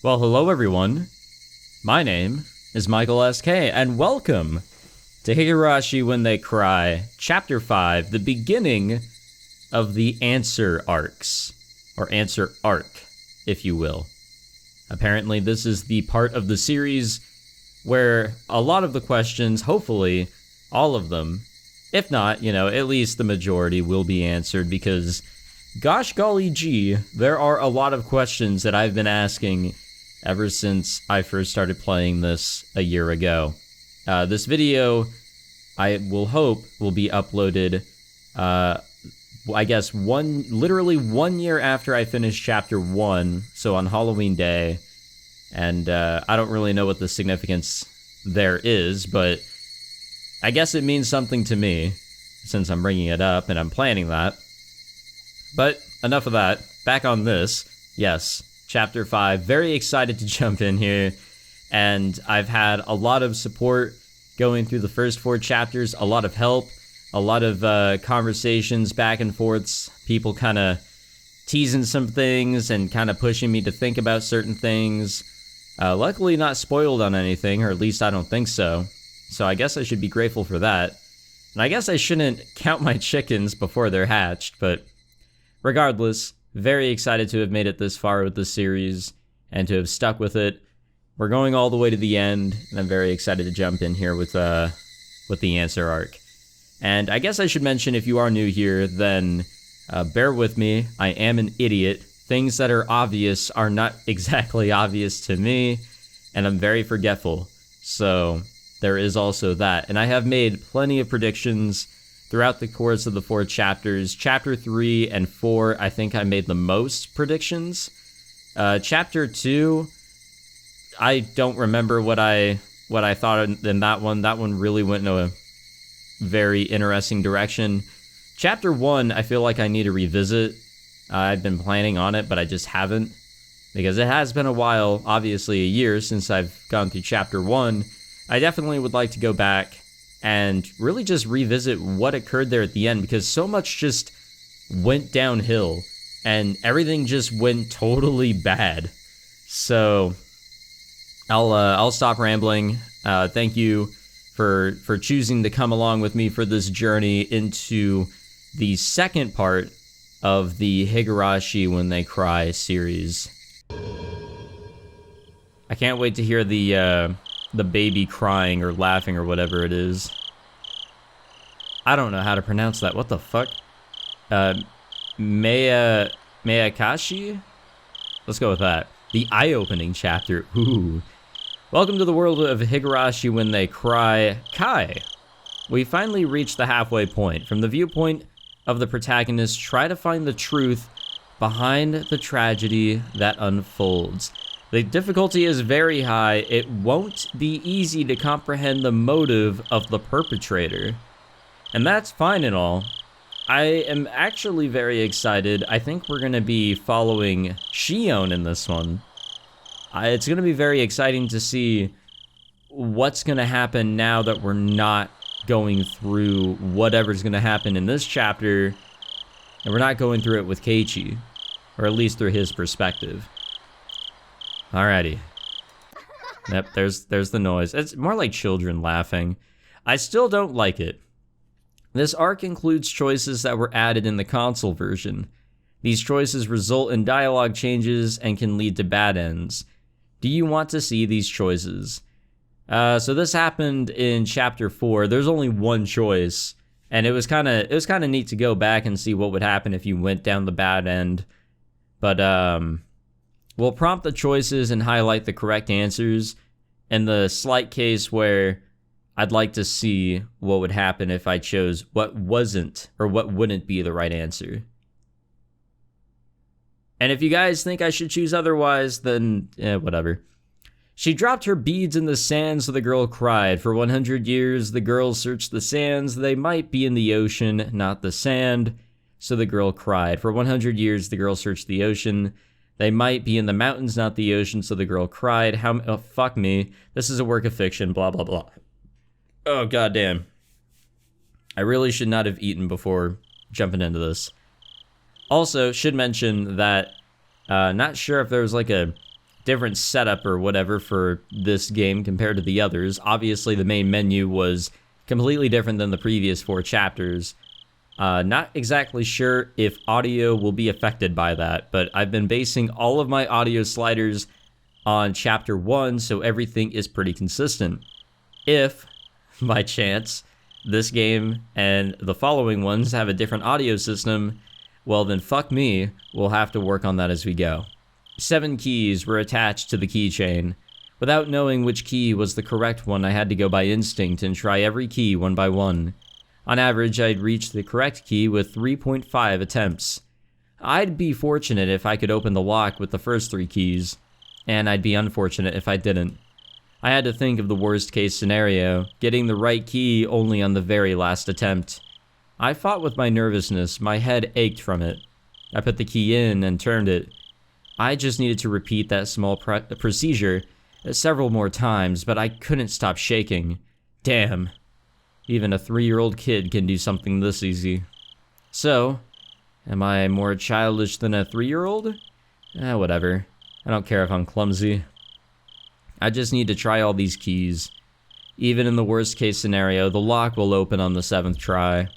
Well, hello everyone. My name is Michael S.K., and welcome to Higurashi When They Cry, Chapter 5, the beginning of the answer arcs, or answer arc, if you will. Apparently, this is the part of the series where a lot of the questions, hopefully all of them, if not, at least the majority will be answered, because gosh golly gee, there are a lot of questions that I've been asking ever since I first started playing this a year ago. This video, I will hope, will be uploaded, I guess, literally 1 year after I finished Chapter 1, so on Halloween Day, and I don't really know what the significance there is, but I guess it means something to me, since I'm bringing it up and I'm planning that. But enough of that, back on this, yes, Chapter 5, very excited to jump in here, and I've had a lot of support going through the first 4 chapters, a lot of help, a lot of conversations back and forths, people kind of teasing some things and kind of pushing me to think about certain things. Luckily not spoiled on anything, or at least I don't think so, so I guess I should be grateful for that. And I guess I shouldn't count my chickens before they're hatched, but regardless, very excited to have made it this far with this series and to have stuck with it. We're going all the way to the end, and I'm very excited to jump in here with the answer arc. And I guess I should mention, if you are new here, then bear with me. I am an idiot. Things that are obvious are not exactly obvious to me, and I'm very forgetful. So there is also that. And I have made plenty of predictions throughout the course of the 4 chapters. Chapter 3 and 4, I think I made the most predictions. Chapter 2, I don't remember what I thought in that one. That one really went in a very interesting direction. Chapter 1, I feel like I need to revisit. I've been planning on it, but I just haven't, because it has been a while, obviously a year, since I've gone through Chapter 1. I definitely would like to go back and really just revisit what occurred there at the end, because so much just went downhill, and everything just went totally bad. So I'll stop rambling. Thank you for choosing to come along with me for this journey into the second part of the Higurashi When They Cry series. I can't wait to hear the baby crying or laughing or whatever it is. I don't know how to pronounce that. What the fuck? Meakashi? Let's go with that. The eye-opening chapter. Ooh. Welcome to the world of Higurashi When They Cry. Kai. We finally reached the halfway point. From the viewpoint of the protagonist, try to find the truth behind the tragedy that unfolds. The difficulty is very high. It won't be easy to comprehend the motive of the perpetrator. And that's fine and all. I am actually very excited. I think we're going to be following Shion in this one. It's going to be very exciting to see what's going to happen now that we're not going through whatever's going to happen in this chapter, and we're not going through it with Keiichi, or at least through his perspective. Alrighty. Yep, there's the noise. It's more like children laughing. I still don't like it. This arc includes choices that were added in the console version. These choices result in dialogue changes and can lead to bad ends. Do you want to see these choices? So this happened in Chapter 4. There's only one choice, and it was kind of neat to go back and see what would happen if you went down the bad end. But we'll prompt the choices and highlight the correct answers, in the slight case where I'd like to see what would happen if I chose what wasn't or what wouldn't be the right answer. And if you guys think I should choose otherwise, then whatever. She dropped her beads in the sand, so the girl cried. For 100 years, the girl searched the sands. They might be in the ocean, not the sand. So the girl cried. For 100 years, the girl searched the ocean. They might be in the mountains, not the ocean. So the girl cried. Oh, fuck me. This is a work of fiction, blah, blah, blah. Oh, goddamn. I really should not have eaten before jumping into this. Also, should mention that not sure if there was like a different setup or whatever for this game compared to the others. Obviously, the main menu was completely different than the previous 4 chapters. Not exactly sure if audio will be affected by that, but I've been basing all of my audio sliders on Chapter 1, so everything is pretty consistent. If, by chance, this game and the following ones have a different audio system, well then fuck me, we'll have to work on that as we go. 7 keys were attached to the keychain. Without knowing which key was the correct one, I had to go by instinct and try every key one by one. On average, I'd reach the correct key with 3.5 attempts. I'd be fortunate if I could open the lock with the first 3 keys, and I'd be unfortunate if I didn't. I had to think of the worst case scenario, getting the right key only on the very last attempt. I fought with my nervousness, my head ached from it. I put the key in and turned it. I just needed to repeat that small procedure several more times, but I couldn't stop shaking. Damn. Even a 3-year-old kid can do something this easy. So, am I more childish than a 3-year-old? Whatever. I don't care if I'm clumsy. I just need to try all these keys. Even in the worst case scenario, the lock will open on the 7th try.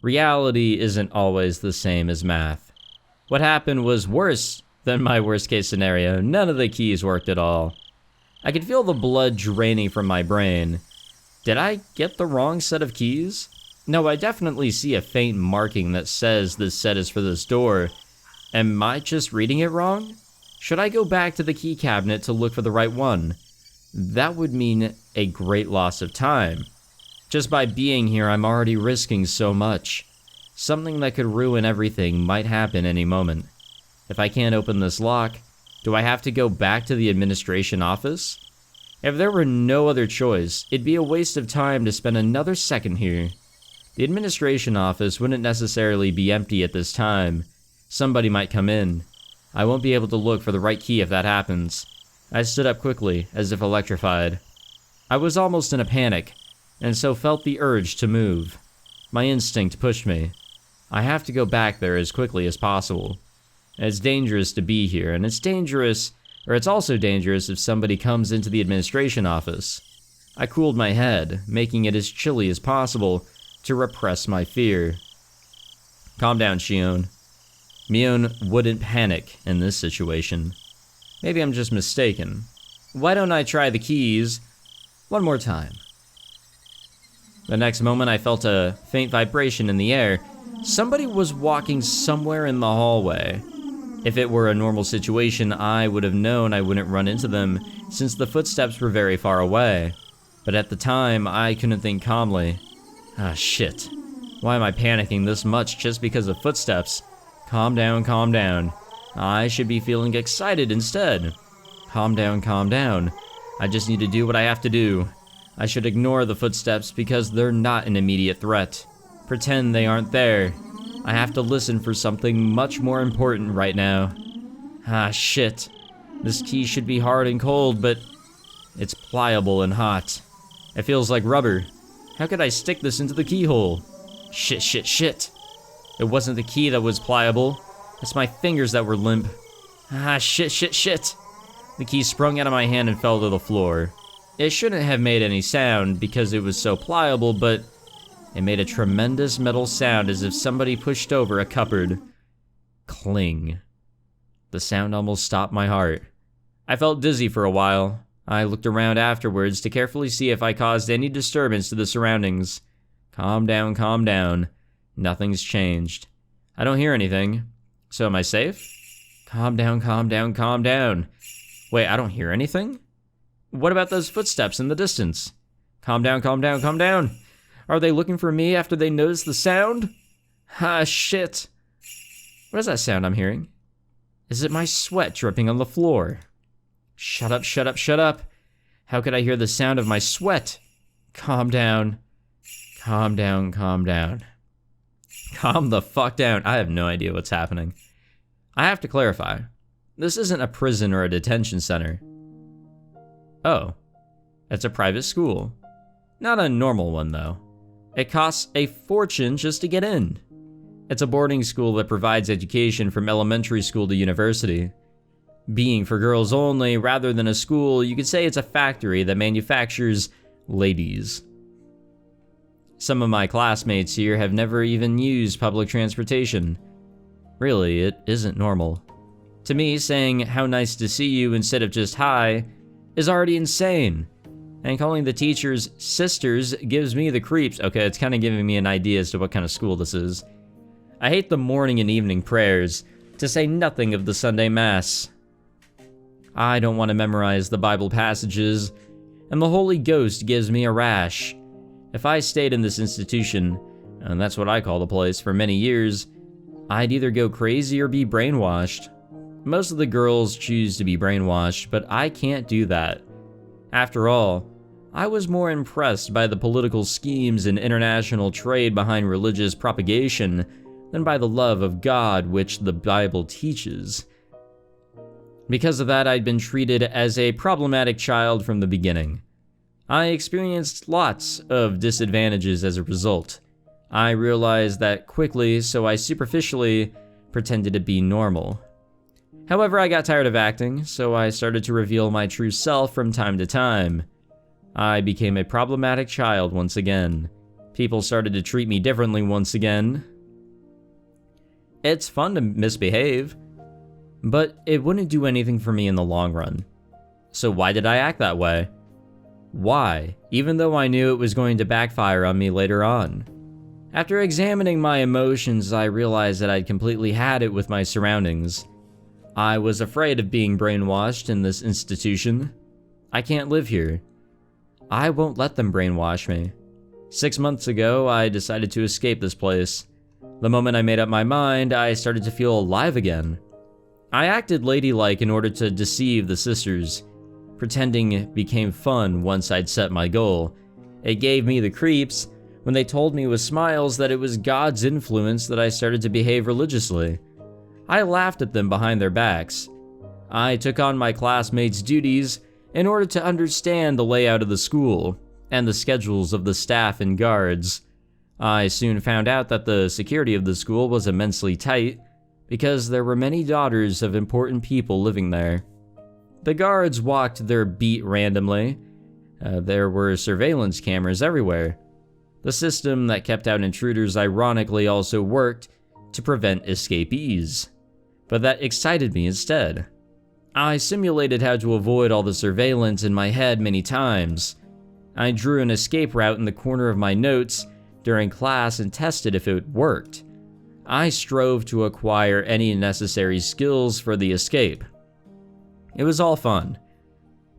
Reality isn't always the same as math. What happened was worse than my worst case scenario. None of the keys worked at all. I could feel the blood draining from my brain. Did I get the wrong set of keys? No, I definitely see a faint marking that says this set is for this door. Am I just reading it wrong? Should I go back to the key cabinet to look for the right one? That would mean a great loss of time. Just by being here, I'm already risking so much. Something that could ruin everything might happen any moment. If I can't open this lock, do I have to go back to the administration office? If there were no other choice, it'd be a waste of time to spend another second here. The administration office wouldn't necessarily be empty at this time. Somebody might come in. I won't be able to look for the right key if that happens. I stood up quickly, as if electrified. I was almost in a panic, and so felt the urge to move. My instinct pushed me. I have to go back there as quickly as possible. It's dangerous to be here, and it's also dangerous if somebody comes into the administration office. I cooled my head, making it as chilly as possible to repress my fear. Calm down, Shion. Mion wouldn't panic in this situation. Maybe I'm just mistaken. Why don't I try the keys one more time? The next moment I felt a faint vibration in the air. Somebody was walking somewhere in the hallway. If it were a normal situation, I would have known I wouldn't run into them since the footsteps were very far away. But at the time, I couldn't think calmly. Ah, shit. Why am I panicking this much just because of footsteps? Calm down, calm down. I should be feeling excited instead. Calm down, calm down. I just need to do what I have to do. I should ignore the footsteps because they're not an immediate threat. Pretend they aren't there. I have to listen for something much more important right now. Ah, shit. This key should be hard and cold, but it's pliable and hot. It feels like rubber. How could I stick this into the keyhole? Shit, shit, shit. It wasn't the key that was pliable. It's my fingers that were limp. Ah, shit, shit, shit. The key sprung out of my hand and fell to the floor. It shouldn't have made any sound because it was so pliable, but it made a tremendous metal sound as if somebody pushed over a cupboard. Cling. The sound almost stopped my heart. I felt dizzy for a while. I looked around afterwards to carefully see if I caused any disturbance to the surroundings. Calm down, calm down. Nothing's changed. I don't hear anything. So am I safe? Calm down, calm down, calm down. Wait, I don't hear anything? What about those footsteps in the distance? Calm down, calm down, calm down. Are they looking for me after they notice the sound? Ah, shit. What is that sound I'm hearing? Is it my sweat dripping on the floor? Shut up, shut up, shut up. How could I hear the sound of my sweat? Calm down. Calm down, calm down. Calm the fuck down. I have no idea what's happening. I have to clarify. This isn't a prison or a detention center. Oh, it's a private school. Not a normal one, though. It costs a fortune just to get in. It's a boarding school that provides education from elementary school to university. Being for girls only rather than a school, you could say it's a factory that manufactures ladies. Some of my classmates here have never even used public transportation. Really, it isn't normal. To me, saying how nice to see you instead of just hi is already insane. And calling the teachers sisters gives me the creeps. Okay, it's kind of giving me an idea as to what kind of school this is. I hate the morning and evening prayers, to say nothing of the Sunday Mass. I don't want to memorize the Bible passages, and the Holy Ghost gives me a rash. If I stayed in this institution, and that's what I call the place, for many years, I'd either go crazy or be brainwashed. Most of the girls choose to be brainwashed, but I can't do that. After all, I was more impressed by the political schemes and international trade behind religious propagation than by the love of God which the Bible teaches. Because of that, I'd been treated as a problematic child from the beginning. I experienced lots of disadvantages as a result. I realized that quickly, so I superficially pretended to be normal. However, I got tired of acting, so I started to reveal my true self from time to time. I became a problematic child once again. People started to treat me differently once again. It's fun to misbehave, but it wouldn't do anything for me in the long run. So why did I act that way? Why, even though I knew it was going to backfire on me later on? After examining my emotions, I realized that I'd completely had it with my surroundings. I was afraid of being brainwashed in this institution. I can't live here. I won't let them brainwash me. 6 months ago, I decided to escape this place. The moment I made up my mind, I started to feel alive again. I acted ladylike in order to deceive the sisters. Pretending became fun once I'd set my goal. It gave me the creeps when they told me with smiles that it was God's influence that I started to behave religiously. I laughed at them behind their backs. I took on my classmates' duties in order to understand the layout of the school and the schedules of the staff and guards. I soon found out that the security of the school was immensely tight because there were many daughters of important people living there. The guards walked their beat randomly. There were surveillance cameras everywhere. The system that kept out intruders ironically also worked to prevent escapees. But that excited me instead. I simulated how to avoid all the surveillance in my head many times. I drew an escape route in the corner of my notes during class and tested if it worked. I strove to acquire any necessary skills for the escape. It was all fun.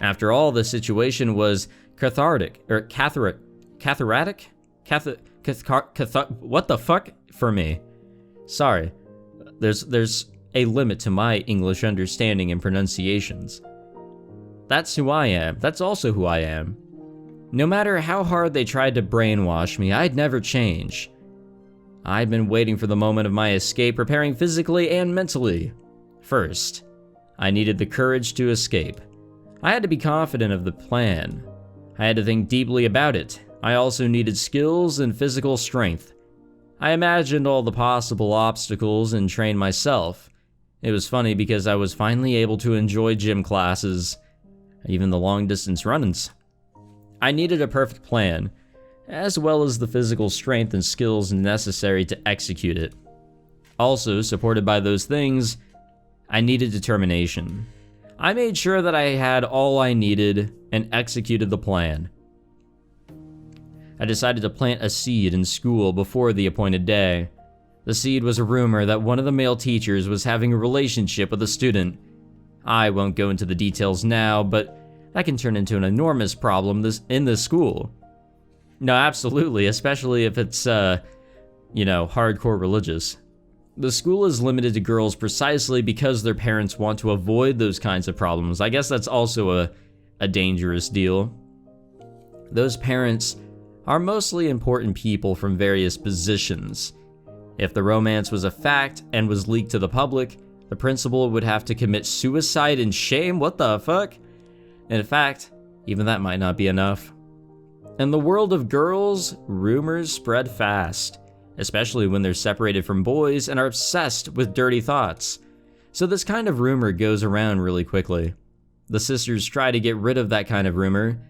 After all, the situation was cathartic, or what the fuck for me? Sorry, there's a limit to my English understanding and pronunciations. That's who I am. That's also who I am. No matter how hard they tried to brainwash me, I'd never change. I'd been waiting for the moment of my escape, preparing physically and mentally. First, I needed the courage to escape. I had to be confident of the plan. I had to think deeply about it. I also needed skills and physical strength. I imagined all the possible obstacles and trained myself. It was funny because I was finally able to enjoy gym classes, even the long-distance run-ins. I needed a perfect plan, as well as the physical strength and skills necessary to execute it. Also, supported by those things, I needed determination. I made sure that I had all I needed and executed the plan. I decided to plant a seed in school before the appointed day. The seed was a rumor that one of the male teachers was having a relationship with a student. I won't go into the details now, but that can turn into an enormous problem in this school. No, absolutely, especially if it's, hardcore religious. The school is limited to girls precisely because their parents want to avoid those kinds of problems. I guess that's also a dangerous deal. Those parents are mostly important people from various positions. If the romance was a fact and was leaked to the public, the principal would have to commit suicide in shame. What the fuck? In fact, even that might not be enough. In the world of girls, rumors spread fast, especially when they're separated from boys and are obsessed with dirty thoughts. So this kind of rumor goes around really quickly. The sisters try to get rid of that kind of rumor,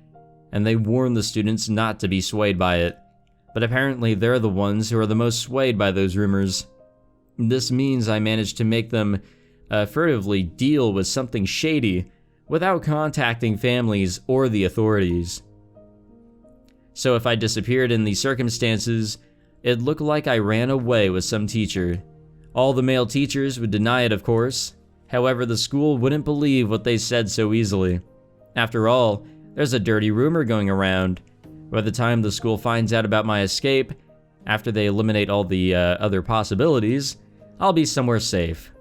and they warn the students not to be swayed by it. But apparently they're the ones who are the most swayed by those rumors. This means I managed to make them furtively deal with something shady without contacting families or the authorities. So if I disappeared in these circumstances, it looked like I ran away with some teacher. All the male teachers would deny it, of course. However, the school wouldn't believe what they said so easily. After all, there's a dirty rumor going around. By the time the school finds out about my escape, after they eliminate all the other possibilities, I'll be somewhere safe.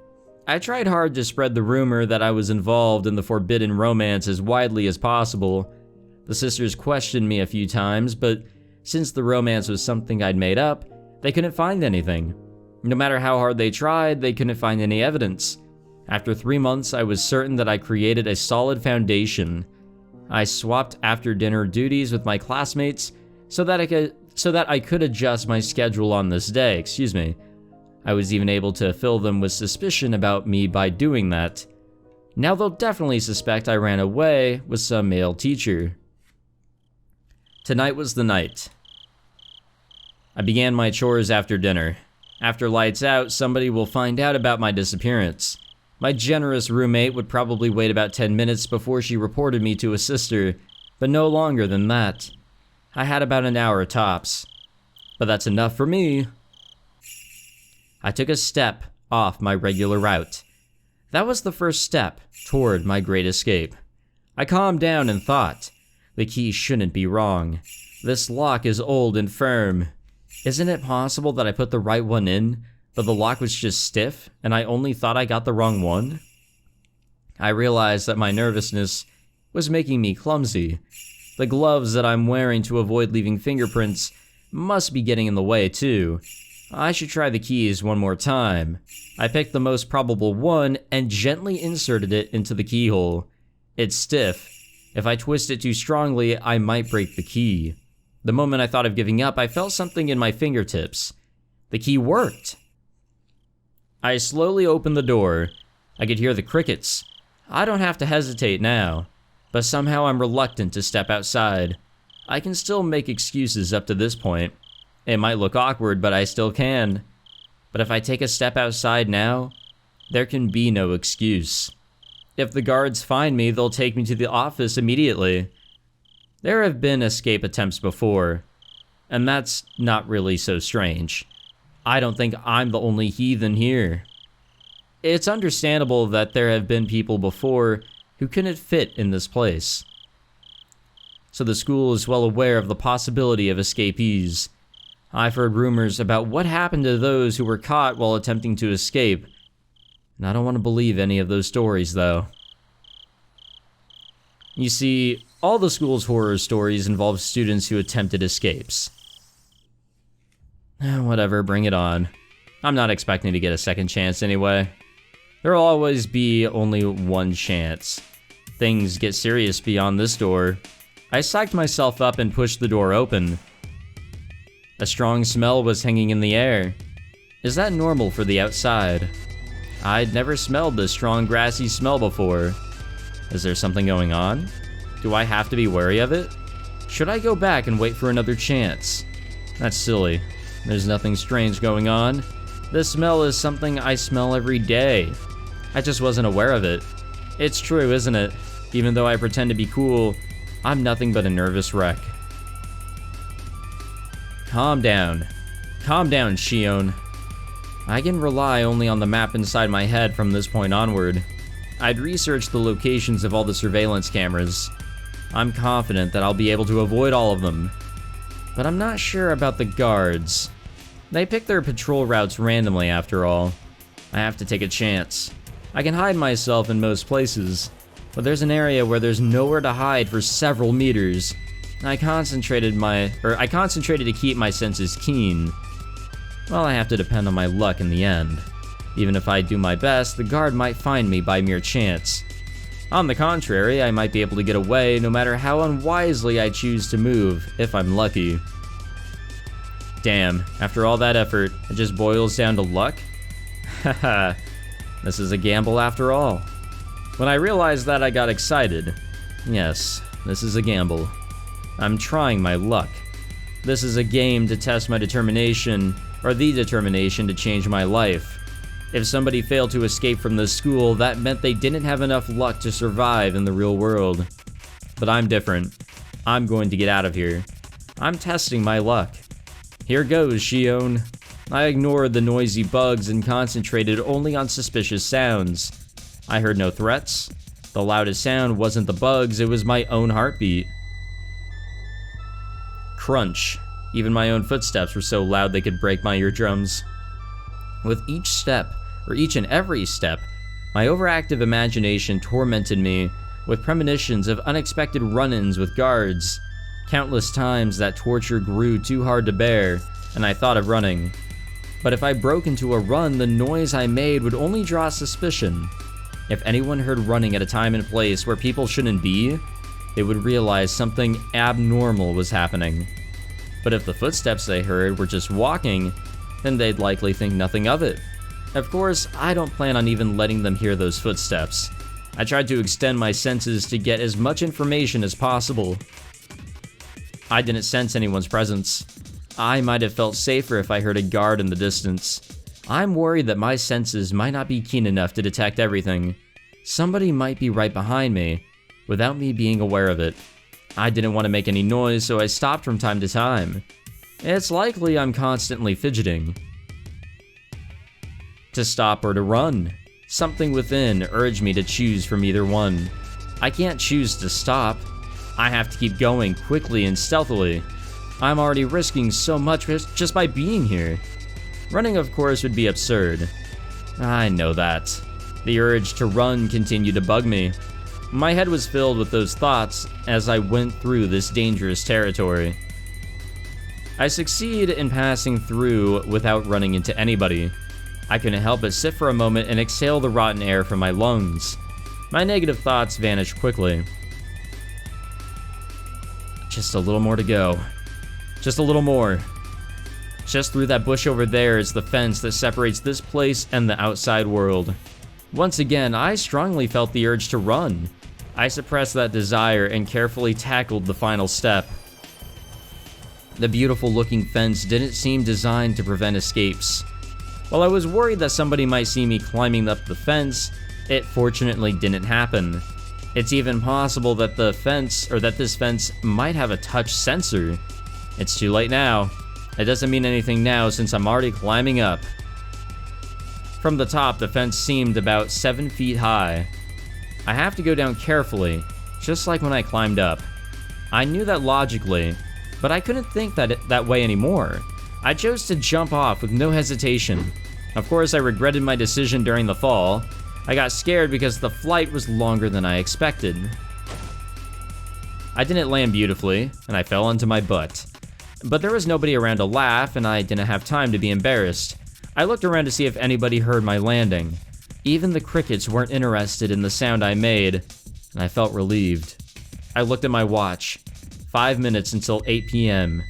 I tried hard to spread the rumor that I was involved in the forbidden romance as widely as possible. The sisters questioned me a few times, but since the romance was something I'd made up, they couldn't find anything. No matter how hard they tried, they couldn't find any evidence. After 3 months, I was certain that I created a solid foundation. I swapped after-dinner duties with my classmates so that I could adjust my schedule on this day, I was even able to fill them with suspicion about me by doing that. Now they'll definitely suspect I ran away with some male teacher. Tonight was the night. I began my chores after dinner. After lights out, somebody will find out about my disappearance. My generous roommate would probably wait about 10 minutes before she reported me to a sister, but no longer than that. I had about an hour tops. But that's enough for me. I took a step off my regular route. That was the first step toward my great escape. I calmed down and thought, the key shouldn't be wrong. This lock is old and firm. Isn't it possible that I put the right one in, but the lock was just stiff, and I only thought I got the wrong one? I realized that my nervousness was making me clumsy. The gloves that I'm wearing to avoid leaving fingerprints must be getting in the way too. I should try the keys one more time. I picked the most probable one and gently inserted it into the keyhole. It's stiff. If I twist it too strongly, I might break the key. The moment I thought of giving up, I felt something in my fingertips. The key worked. I slowly opened the door. I could hear the crickets. I don't have to hesitate now, but somehow I'm reluctant to step outside. I can still make excuses up to this point. It might look awkward, but I still can. But if I take a step outside now, there can be no excuse. If the guards find me, they'll take me to the office immediately. There have been escape attempts before, and that's not really so strange. I don't think I'm the only heathen here. It's understandable that there have been people before who couldn't fit in this place. So the school is well aware of the possibility of escapees. I've heard rumors about what happened to those who were caught while attempting to escape, and I don't want to believe any of those stories, though. You see, all the school's horror stories involve students who attempted escapes. Whatever, bring it on. I'm not expecting to get a second chance anyway. There'll always be only one chance. Things get serious beyond this door. I psyched myself up and pushed the door open. A strong smell was hanging in the air. Is that normal for the outside? I'd never smelled this strong grassy smell before. Is there something going on? Do I have to be wary of it? Should I go back and wait for another chance? That's silly. There's nothing strange going on. This smell is something I smell every day. I just wasn't aware of it. It's true, isn't it? Even though I pretend to be cool, I'm nothing but a nervous wreck. Calm down. Calm down, Shion. I can rely only on the map inside my head from this point onward. I'd researched the locations of all the surveillance cameras. I'm confident that I'll be able to avoid all of them. But I'm not sure about the guards. They pick their patrol routes randomly after all. I have to take a chance. I can hide myself in most places, but there's an area where there's nowhere to hide for several meters. I concentrated to keep my senses keen. Well, I have to depend on my luck in the end. Even if I do my best, the guard might find me by mere chance. On the contrary, I might be able to get away no matter how unwisely I choose to move, if I'm lucky. Damn, after all that effort, it just boils down to luck? Haha, this is a gamble after all. When I realized that, I got excited. Yes, this is a gamble. I'm trying my luck. This is a game to test my determination, or the determination to change my life. If somebody failed to escape from this school, that meant they didn't have enough luck to survive in the real world. But I'm different. I'm going to get out of here. I'm testing my luck. Here goes, Shion. I ignored the noisy bugs and concentrated only on suspicious sounds. I heard no threats. The loudest sound wasn't the bugs, it was my own heartbeat. Crunch. Even my own footsteps were so loud they could break my eardrums. With each step, or each and every step, my overactive imagination tormented me with premonitions of unexpected run-ins with guards. Countless times that torture grew too hard to bear, and I thought of running. But if I broke into a run, the noise I made would only draw suspicion. If anyone heard running at a time and place where people shouldn't be, they would realize something abnormal was happening. But if the footsteps they heard were just walking, then they'd likely think nothing of it. Of course, I don't plan on even letting them hear those footsteps. I tried to extend my senses to get as much information as possible. I didn't sense anyone's presence. I might have felt safer if I heard a guard in the distance. I'm worried that my senses might not be keen enough to detect everything. Somebody might be right behind me, without me being aware of it. I didn't want to make any noise, so I stopped from time to time. It's likely I'm constantly fidgeting. To stop or to run. Something within urged me to choose from either one. I can't choose to stop. I have to keep going quickly and stealthily. I'm already risking so much just by being here. Running, of course, would be absurd. I know that. The urge to run continued to bug me. My head was filled with those thoughts as I went through this dangerous territory. I succeed in passing through without running into anybody. I couldn't help but sit for a moment and exhale the rotten air from my lungs. My negative thoughts vanished quickly. Just a little more to go. Just a little more. Just through that bush over there is the fence that separates this place and the outside world. Once again, I strongly felt the urge to run. I suppressed that desire and carefully tackled the final step. The beautiful looking fence didn't seem designed to prevent escapes. While I was worried that somebody might see me climbing up the fence, it fortunately didn't happen. It's even possible that this fence might have a touch sensor. It's too late now. It doesn't mean anything now since I'm already climbing up. From the top, the fence seemed about 7 feet high. I have to go down carefully, just like when I climbed up. I knew that logically, but I couldn't think that way anymore. I chose to jump off with no hesitation. Of course, I regretted my decision during the fall. I got scared because the flight was longer than I expected. I didn't land beautifully, and I fell onto my butt. But there was nobody around to laugh, and I didn't have time to be embarrassed. I looked around to see if anybody heard my landing. Even the crickets weren't interested in the sound I made, and I felt relieved. I looked at my watch. 5 minutes until 8 p.m.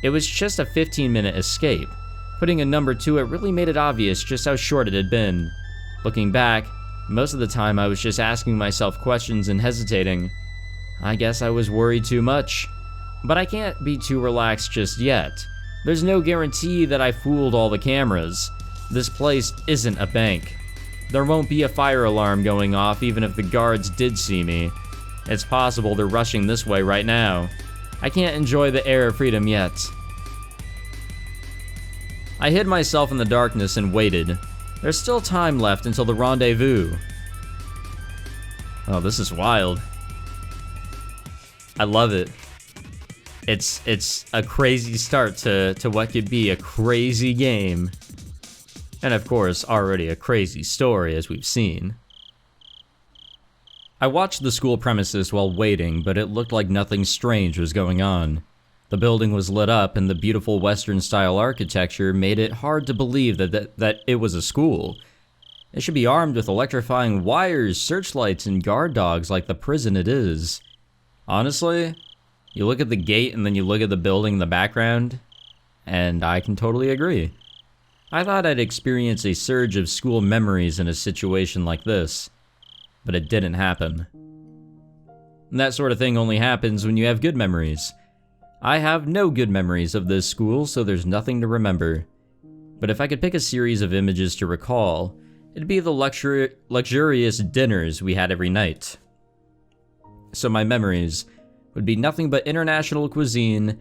It was just a 15-minute escape. Putting a number to it really made it obvious just how short it had been. Looking back, most of the time I was just asking myself questions and hesitating. I guess I was worried too much. But I can't be too relaxed just yet. There's no guarantee that I fooled all the cameras. This place isn't a bank. There won't be a fire alarm going off even if the guards did see me. It's possible they're rushing this way right now. I can't enjoy the air of freedom yet. I hid myself in the darkness and waited. There's still time left until the rendezvous. Oh, this is wild. I love it. It's a crazy start to what could be a crazy game. And of course, already a crazy story as we've seen. I watched the school premises while waiting, but it looked like nothing strange was going on. The building was lit up and the beautiful Western-style architecture made it hard to believe that it was a school. It should be armed with electrifying wires, searchlights, and guard dogs like the prison it is. Honestly, you look at the gate and then you look at the building in the background, and I can totally agree. I thought I'd experience a surge of school memories in a situation like this, but it didn't happen. And that sort of thing only happens when you have good memories. I have no good memories of this school, so there's nothing to remember. But if I could pick a series of images to recall, it'd be the luxurious dinners we had every night. So my memories would be nothing but international cuisine,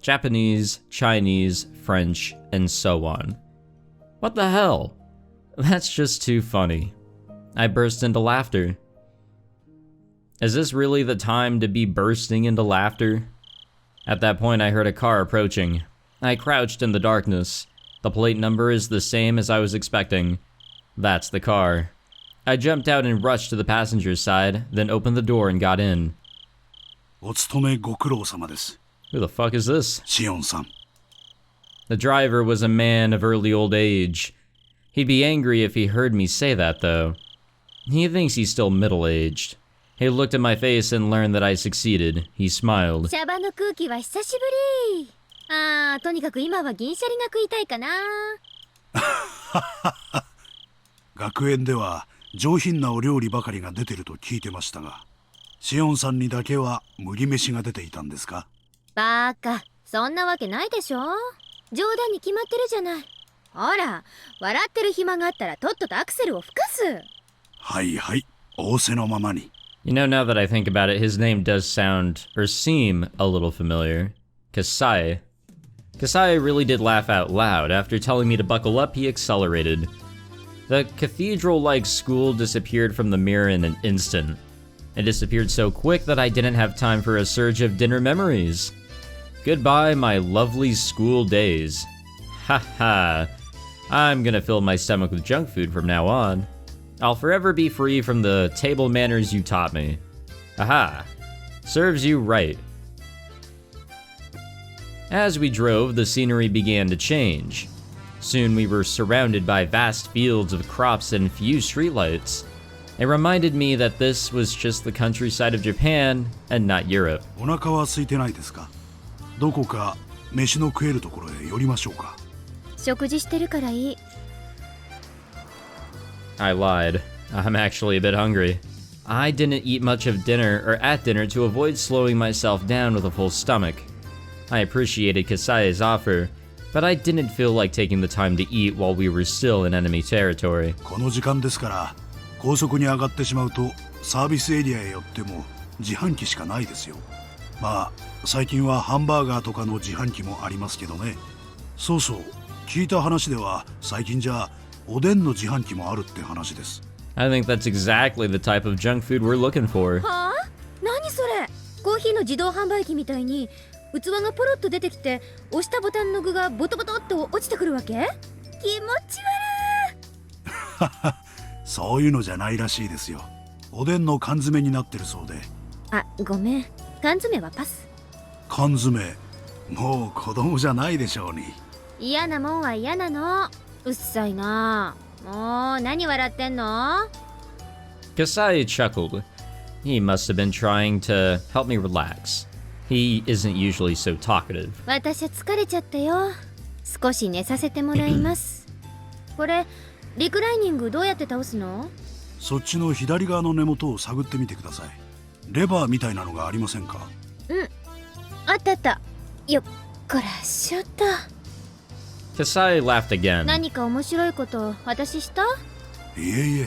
Japanese, Chinese, French, and so on. What the hell? That's just too funny. I burst into laughter. Is this really the time to be bursting into laughter? At that point, I heard a car approaching. I crouched in the darkness. The plate number is the same as I was expecting. That's the car. I jumped out and rushed to the passenger side, then opened the door and got in. Who the fuck is this? Shion-san. The driver was a man of early old age. He'd be angry if he heard me say that, though. He thinks he's still middle-aged. He looked at my face and learned that I succeeded. He smiled. 茶場の空気は久しぶり。とにかく今は銀シャリが食いたいかな。学園では上品なお料理ばかりが出てると聞いてましたが、シオンさんにだけは麦飯が出ていたんですか？バカ、そんなわけないでしょ。冗談に決まってるじゃない。ほら、笑ってる暇があったらとっととアクセルを吹かす。はいはい、仰せのままに。You know, now that I think about it, his name does sound, or seem, a little familiar. Kasai. Kasai really did laugh out loud. After telling me to buckle up, he accelerated. The cathedral-like school disappeared from the mirror in an instant. It disappeared so quick that I didn't have time for a surge of dinner memories. Goodbye, my lovely school days. Haha. I'm gonna fill my stomach with junk food from now on. I'll forever be free from the table manners you taught me. Aha. Serves you right. As we drove, the scenery began to change. Soon we were surrounded by vast fields of crops and few streetlights. It reminded me that this was just the countryside of Japan and not Europe. お腹は空いてないですか？どこか飯の食えるところへ寄りましょうか？食事してるからいい。I lied. I'm actually a bit hungry. I didn't eat much of dinner or at dinner to avoid slowing myself down with a full stomach. I appreciated Kasai's offer, but I didn't feel like taking the time to eat while we were still in enemy territory. この時間ですから、高速に上がってしまうとサービスエリアへ寄っても自販機しかないですよ。まあ、最近はハンバーガーとかの自販機もありますけどね。そうそう、聞いた話では最近じゃおでんの自販機もあるって話です。I think that's exactly the type of junk food we're looking for. はあ？何それ？コーヒーの自動販売機みたいに器がポロッと出てきて押したボタンの具がボトボトって落ちてくるわけ？気持ち悪い。そういうのじゃないらしいですよ。おでんの缶詰になってるそうで。あ、ごめん。缶詰はパス。缶詰、もう子供じゃないでしょうに。嫌なもんは嫌なの。うっさいな。もう何笑ってんの？ Kasai chuckled. He must have been trying to help me relax. He isn't usually so talkative. 私は疲れちゃったよ。少し寝させてもらいます。これ、リクライニングどうやって倒すの？そっちの左側の根元を探ってみてください。レバーみたいなのがありませんか？うん。あったあった。よっこらしょっと。Kasai laughed again. 何か面白いこと私した？いえい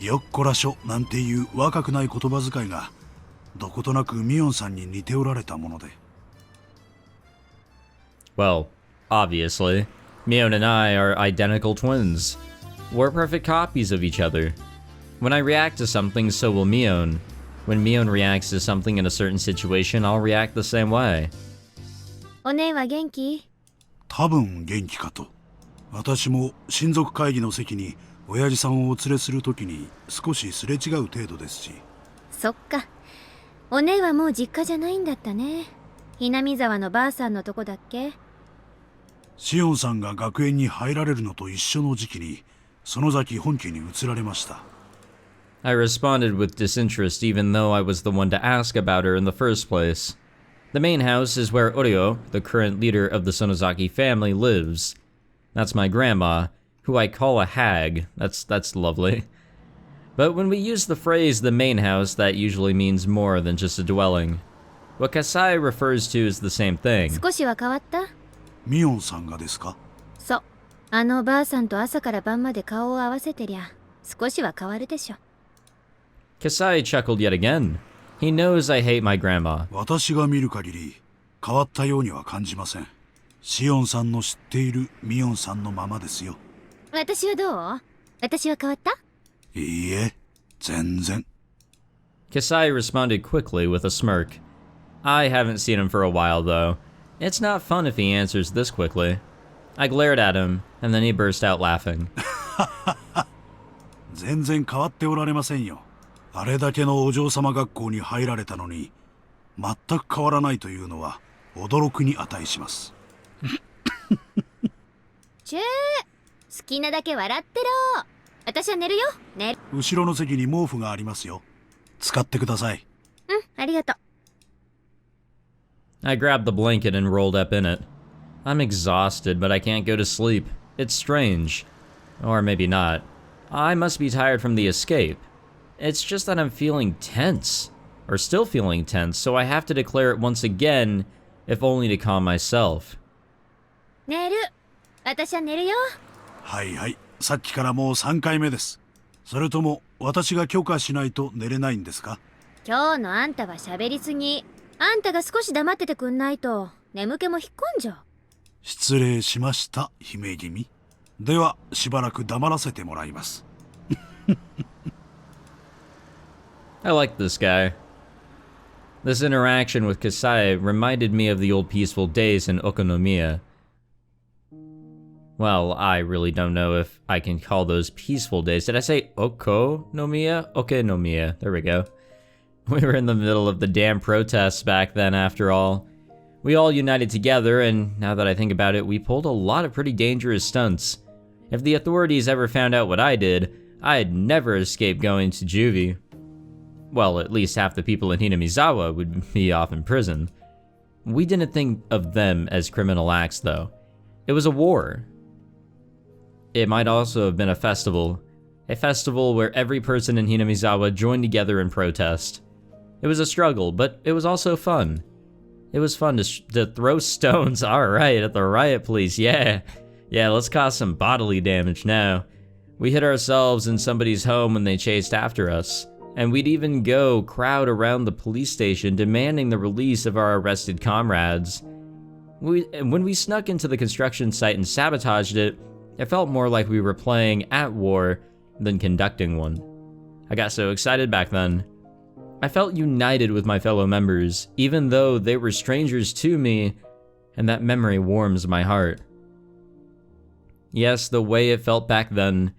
え、よっこらしょなんていう若くない言葉遣いがどことなくミオンさんに似ておられたもので。Well, obviously, Mion and I are identical twins. We're perfect copies of each other. When I react to something, so will Mion. When Mion reacts to something in a certain situation, I'll react the same way. お姉は元気？多分元気かと。私も親族会議の席に親父さんをお連れするときに少しすれ違う程度ですし。そっか。お姉はもう実家じゃないんだったね。Hinamizawaのばあさんのとこだっけ？シオンさんが学園に入られるのと一緒の時期に園崎本家に移られました。I responded with disinterest even though I was the one to ask about her in the first place. The main house is where Oryo, the current leader of the Sonozaki family, lives. That's my grandma, who I call a hag. That's lovely. But when we use the phrase the main house, that usually means more than just a dwelling. What Kasai refers to is the same thing. 少しは変わった？ミオンさんがですか？そう。あのばあさんと朝から晩まで顔を合わせてりゃ、少しは変わるでしょ。Kasai chuckled yet again. He knows I hate my grandma. 私が見る限り変わったようには感じません。シオンさんの知っているミオンさんのままですよ。私はどう？私は変わった？いいえ、全然。Kasai responded quickly with a smirk. I haven't seen him for a while, though. It's not fun if he answers this quickly. I glared at him, and then he burst out laughing. 全然変わっておられませんよ。あれだけのお嬢様学校に入られたのに、全く変わらないというのは驚くに値します。チェー、好きなだけ笑ってろ。私は寝るよ。寝る。後ろの席に毛布がありますよ。使ってください。うん、ありがとう。I grabbed the blanket and rolled up in it. I'm exhausted, but I can't go to sleep. It's strange. Or maybe not. I must be tired from the escape. It's just that I'm feeling tense. Or still feeling tense, so I have to declare it once again, if only to calm myself. 寝る。私は寝るよ。はいはい。さっきからもう3回目です。それとも私が許可しないと寝れないんですか？今日のあんたは喋りすぎ。あんたが少し黙っててくんないと眠気も引っ込んじゃう。失礼しました、姫君。ではしばらく黙らせてもらいます。I like this guy. This interaction with Kasai reminded me of the old peaceful days in Okonomiya. Well, I really don't know if I can call those peaceful days. Did I say Okonomiya? Okonomiya. There we go. We were in the middle of the damn protests back then, after all. We all united together, and now that I think about it, we pulled a lot of pretty dangerous stunts. If the authorities ever found out what I did, I'd never escape going to juvie. Well, at least half the people in Hinamizawa would be off in prison. We didn't think of them as criminal acts, though. It was a war. It might also have been a festival where every person in Hinamizawa joined together in protest. It was a struggle, but it was also fun. It was fun to throw stones, alright, at the riot police, yeah. Yeah, let's cause some bodily damage now. We hid ourselves in somebody's home when they chased after us, and we'd even go crowd around the police station demanding the release of our arrested comrades. When we snuck into the construction site and sabotaged it, it felt more like we were playing at war than conducting one. I got so excited back then. I felt united with my fellow members, even though they were strangers to me, and that memory warms my heart. Yes, the way it felt back then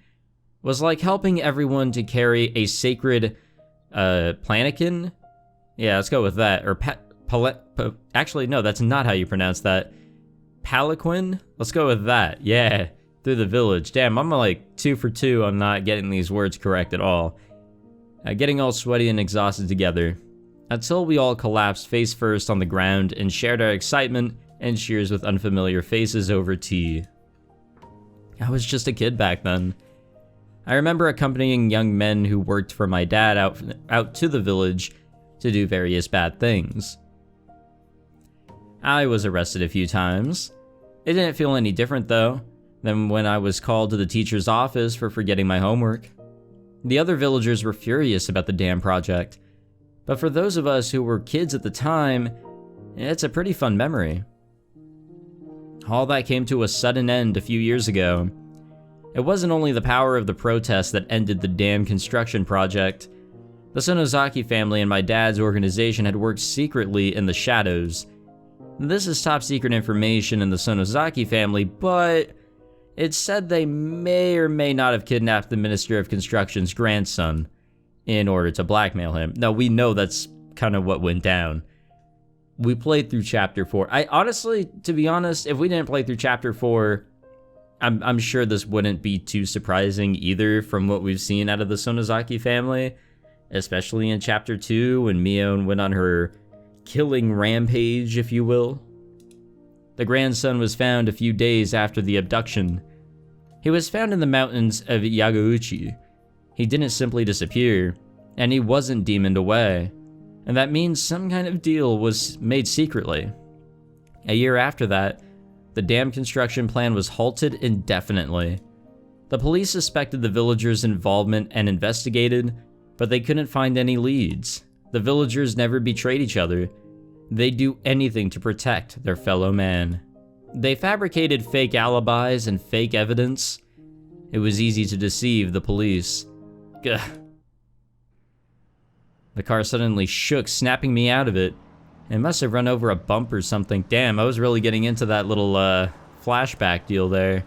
was like helping everyone to carry a sacred, planikin? Yeah, let's go with that. Or actually, no, that's not how you pronounce that. Palanquin? Let's go with that, yeah. Through the village. Damn, I'm like 2 for 2 on not getting these words correct at all. Getting all sweaty and exhausted together, until we all collapsed face first on the ground and shared our excitement and cheers with unfamiliar faces over tea. I was just a kid back then. I remember accompanying young men who worked for my dad out to the village to do various bad things. I was arrested a few times. It didn't feel any different though than when I was called to the teacher's office for forgetting my homework. The other villagers were furious about the damn project, but for those of us who were kids at the time, it's a pretty fun memory. All that came to a sudden end a few years ago. It wasn't only the power of the protest that ended the damn construction project. The Sonozaki family and my dad's organization had worked secretly in the shadows. This is top secret information in the Sonozaki family, but it's said they may or may not have kidnapped the Minister of Construction's grandson in order to blackmail him. Now, we know that's kind of what went down. We played through Chapter 4. I honestly, to be honest, if we didn't play through Chapter 4, I'm sure this wouldn't be too surprising either from what we've seen out of the Sonozaki family, especially in Chapter 2 when Mion went on her killing rampage, if you will. The grandson was found a few days after the abduction. He was found in the mountains of Yagauchi. He didn't simply disappear, and he wasn't demoned away, and that means some kind of deal was made secretly. A year after that, the dam construction plan was halted indefinitely. The police suspected the villagers' involvement and investigated, but they couldn't find any leads. The villagers never betrayed each other. They'd do anything to protect their fellow man. They fabricated fake alibis and fake evidence. It was easy to deceive the police. Gah. The car suddenly shook, snapping me out of it. It must have run over a bump or something. Damn, I was really getting into that little flashback deal there.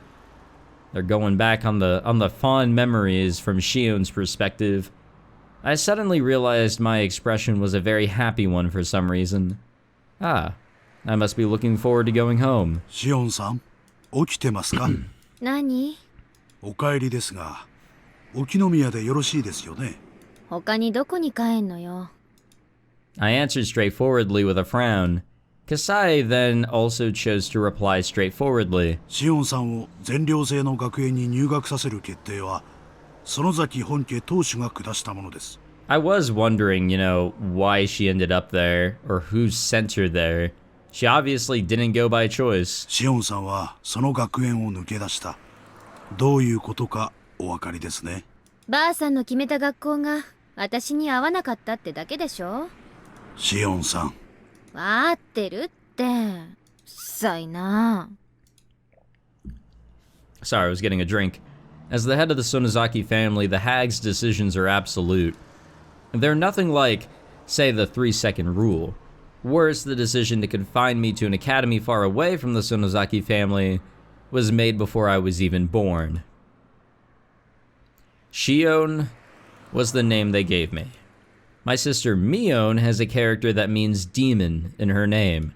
They're going back on the fond memories from Shion's perspective. I suddenly realized my expression was a very happy one for some reason. Ah, I must be looking forward to going home. シオンさん、起きてますか？何？お帰りですが、Okonomiyaでよろしいですよね？他にどこに帰んのよ。I answered straightforwardly with a frown. Kasai then also chose to reply straightforwardly. シオンさんを全寮制の学園に入学させる決定は、園崎本家当主が下したものです。I was wondering, why she ended up there, or who sent her there. She obviously didn't go by choice. シオンさんはその学園を抜け出した。どういうことかお分かりですね。ばあさんの決めた学校が私に合わなかったってだけでしょ。シオンさん。わーってるって。さいな。Sorry, I was getting a drink. As the head of the Sonozaki family, the hag's decisions are absolute. They're nothing like, say, the 3-second rule. Worse, the decision to confine me to an academy far away from the Sonozaki family was made before I was even born. Shion was the name they gave me. My sister Mion has a character that means demon in her name.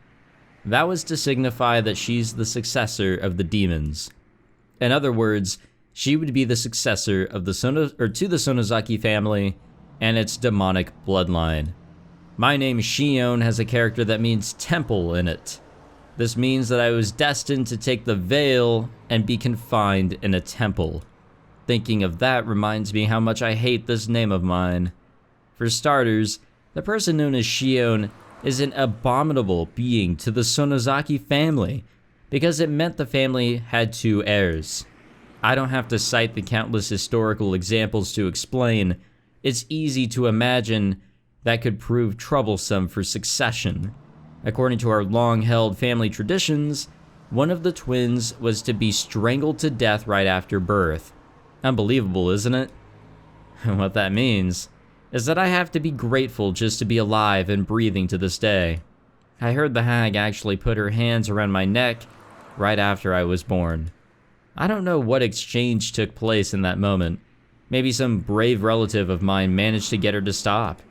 That was to signify that she's the successor of the demons. In other words, she would be the successor of the to the Sonozaki family and its demonic bloodline. My name Shion has a character that means temple in it. This means that I was destined to take the veil and be confined in a temple. Thinking of that reminds me how much I hate this name of mine. For starters, the person known as Shion is an abominable being to the Sonozaki family, because it meant the family had 2 heirs. I don't have to cite the countless historical examples to explain. It's easy to imagine that could prove troublesome for succession. According to our long-held family traditions, one of the twins was to be strangled to death right after birth. Unbelievable, isn't it? And what that means is that I have to be grateful just to be alive and breathing to this day. I heard the hag actually put her hands around my neck right after I was born. I don't know what exchange took place in that moment. Maybe some brave relative of mine managed to get her to stop.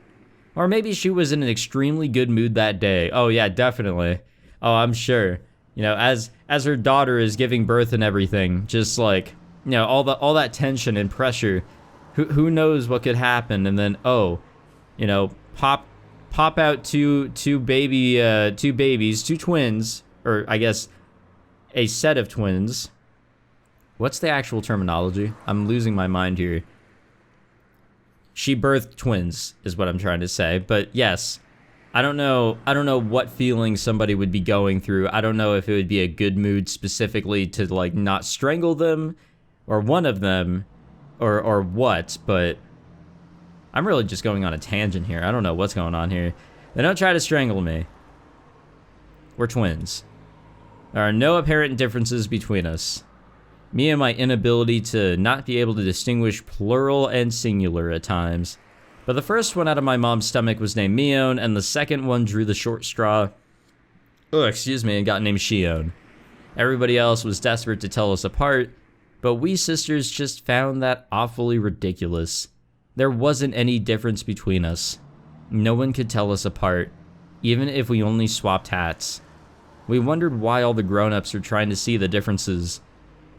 Or maybe she was in an extremely good mood that day. Oh yeah, definitely. Oh, I'm sure. As her daughter is giving birth and everything, just like, all that tension and pressure. Who knows what could happen? And then pop out two babies, 2 twins, or I guess a set of twins. What's the actual terminology? I'm losing my mind here. She birthed twins is what I'm trying to say. But yes, I don't know what feeling somebody would be going through. I don't know if it would be a good mood specifically to like not strangle them or one of them or what, but I'm really just going on a tangent here. I don't know what's going on here. They don't try to strangle me. We're twins. There are no apparent differences between us. Me and my inability to not be able to distinguish plural and singular at times. But the first one out of my mom's stomach was named Mion, and the second one drew the short straw. And got named Shion. Everybody else was desperate to tell us apart, but we sisters just found that awfully ridiculous. There wasn't any difference between us. No one could tell us apart, even if we only swapped hats. We wondered why all the grown-ups were trying to see the differences.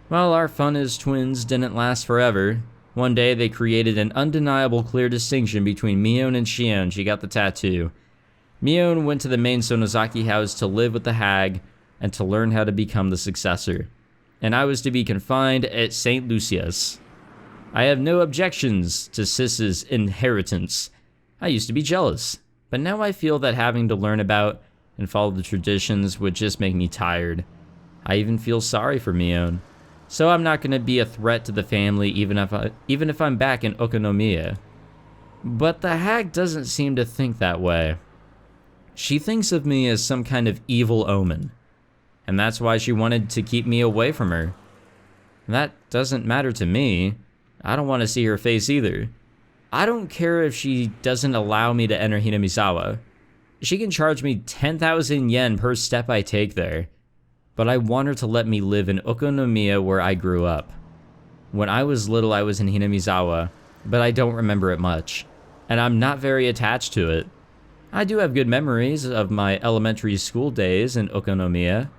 Well, our fun as twins didn't last forever. One day they created an undeniable clear distinction between Mion and Shion. She got the tattoo. Mion went to the main Sonozaki house to live with the hag and to learn how to become the successor, and I was to be confined at St. Lucia's. I have no objections to Sis's inheritance. I used to be jealous, but now I feel that having to learn about and follow the traditions would just make me tired. I even feel sorry for Mion, so I'm not going to be a threat to the family even if I'm back in Okonomiya. But the hag doesn't seem to think that way. She thinks of me as some kind of evil omen, and that's why she wanted to keep me away from her. That doesn't matter to me. I don't want to see her face either. I don't care if she doesn't allow me to enter Hinamizawa. She can charge me 10,000 yen per step I take there, but I want her to let me live in Okonomiya where I grew up. When I was little, I was in Hinamizawa, but I don't remember it much, and I'm not very attached to it. I do have good memories of my elementary school days in Okonomiya.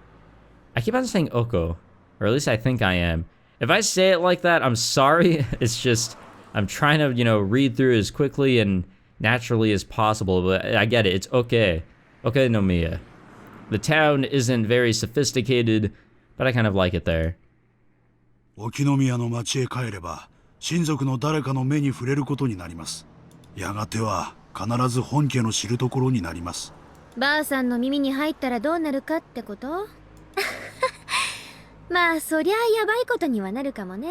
I keep on saying Oko, or at least I think I am. If I say it like that, I'm sorry. It's just, I'm trying to, read through as quickly and naturally as possible, but I get it. It's okay. Okonomiya. The town isn't very sophisticated, but I kind of like it there. 沖宮の町へ帰れば、親族の誰かの目に触れることになります。やがては必ず本家の知るところになります。ばあさんの耳に入ったらどうなるかってこと？まあそりゃやばいことにはなるかもね。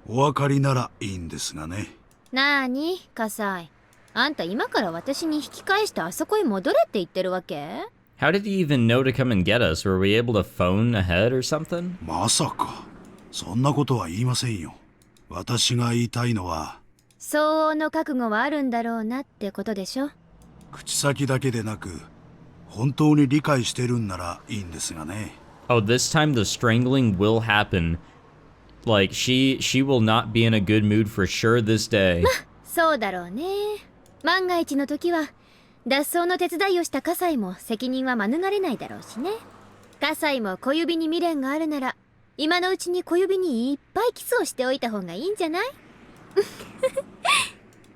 お分かりならいいんですがね。なーに、カサイ。あんた今から私に引き返してあそこへ戻れって言ってるわけ？ How did he even know to come and get us? Were we able to phone ahead or something? まさか、そんなことは言いませんよ。私が言いたいのは、相応の覚悟はあるんだろうなってことでしょ。口先だけでなく、本当に理解してるんならいいんですがね。Oh, this time the strangling will happen. Like, she will not be in a good mood for sure this day. そうだろうね。万が一の時は、脱走の手伝いをしたカサイも責任は免れないだろうしね。カサイも小指に未練があるなら、今のうちに小指にいっぱいキスをしておいた方がいいんじゃない？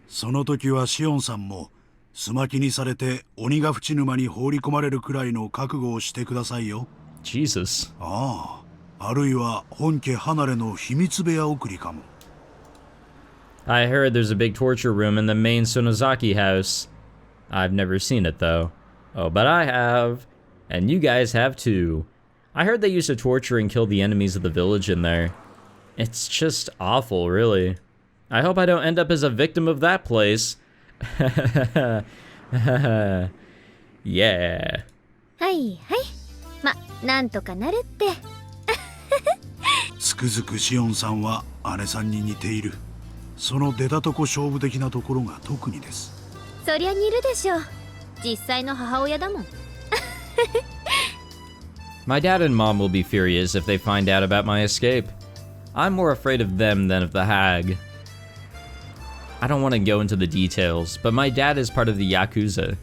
その時はシオンさんも、すまきにされて鬼が淵沼に放り込まれるくらいの覚悟をしてくださいよ。Jesus. ああ、あるいは本家離れの秘密部屋送りかも。I heard there's a big torture room in the main Sonozaki house. I've never seen it though. Oh, but I have. And you guys have too. I heard they used to torture and kill the enemies of the village in there. It's just awful, really. I hope I don't end up as a victim of that place. Yeah. はいはい。ま、なんとかなるって。つくづくシオンさんは姉さんに似ている。その出たとこ勝負的なところが特にです。そりゃ似るでしょ。実際の母親だもん。My dad and mom will be furious if they find out about my escape. I'm more afraid of them than of the hag. I don't want to go into the details, but my dad is part of the Yakuza.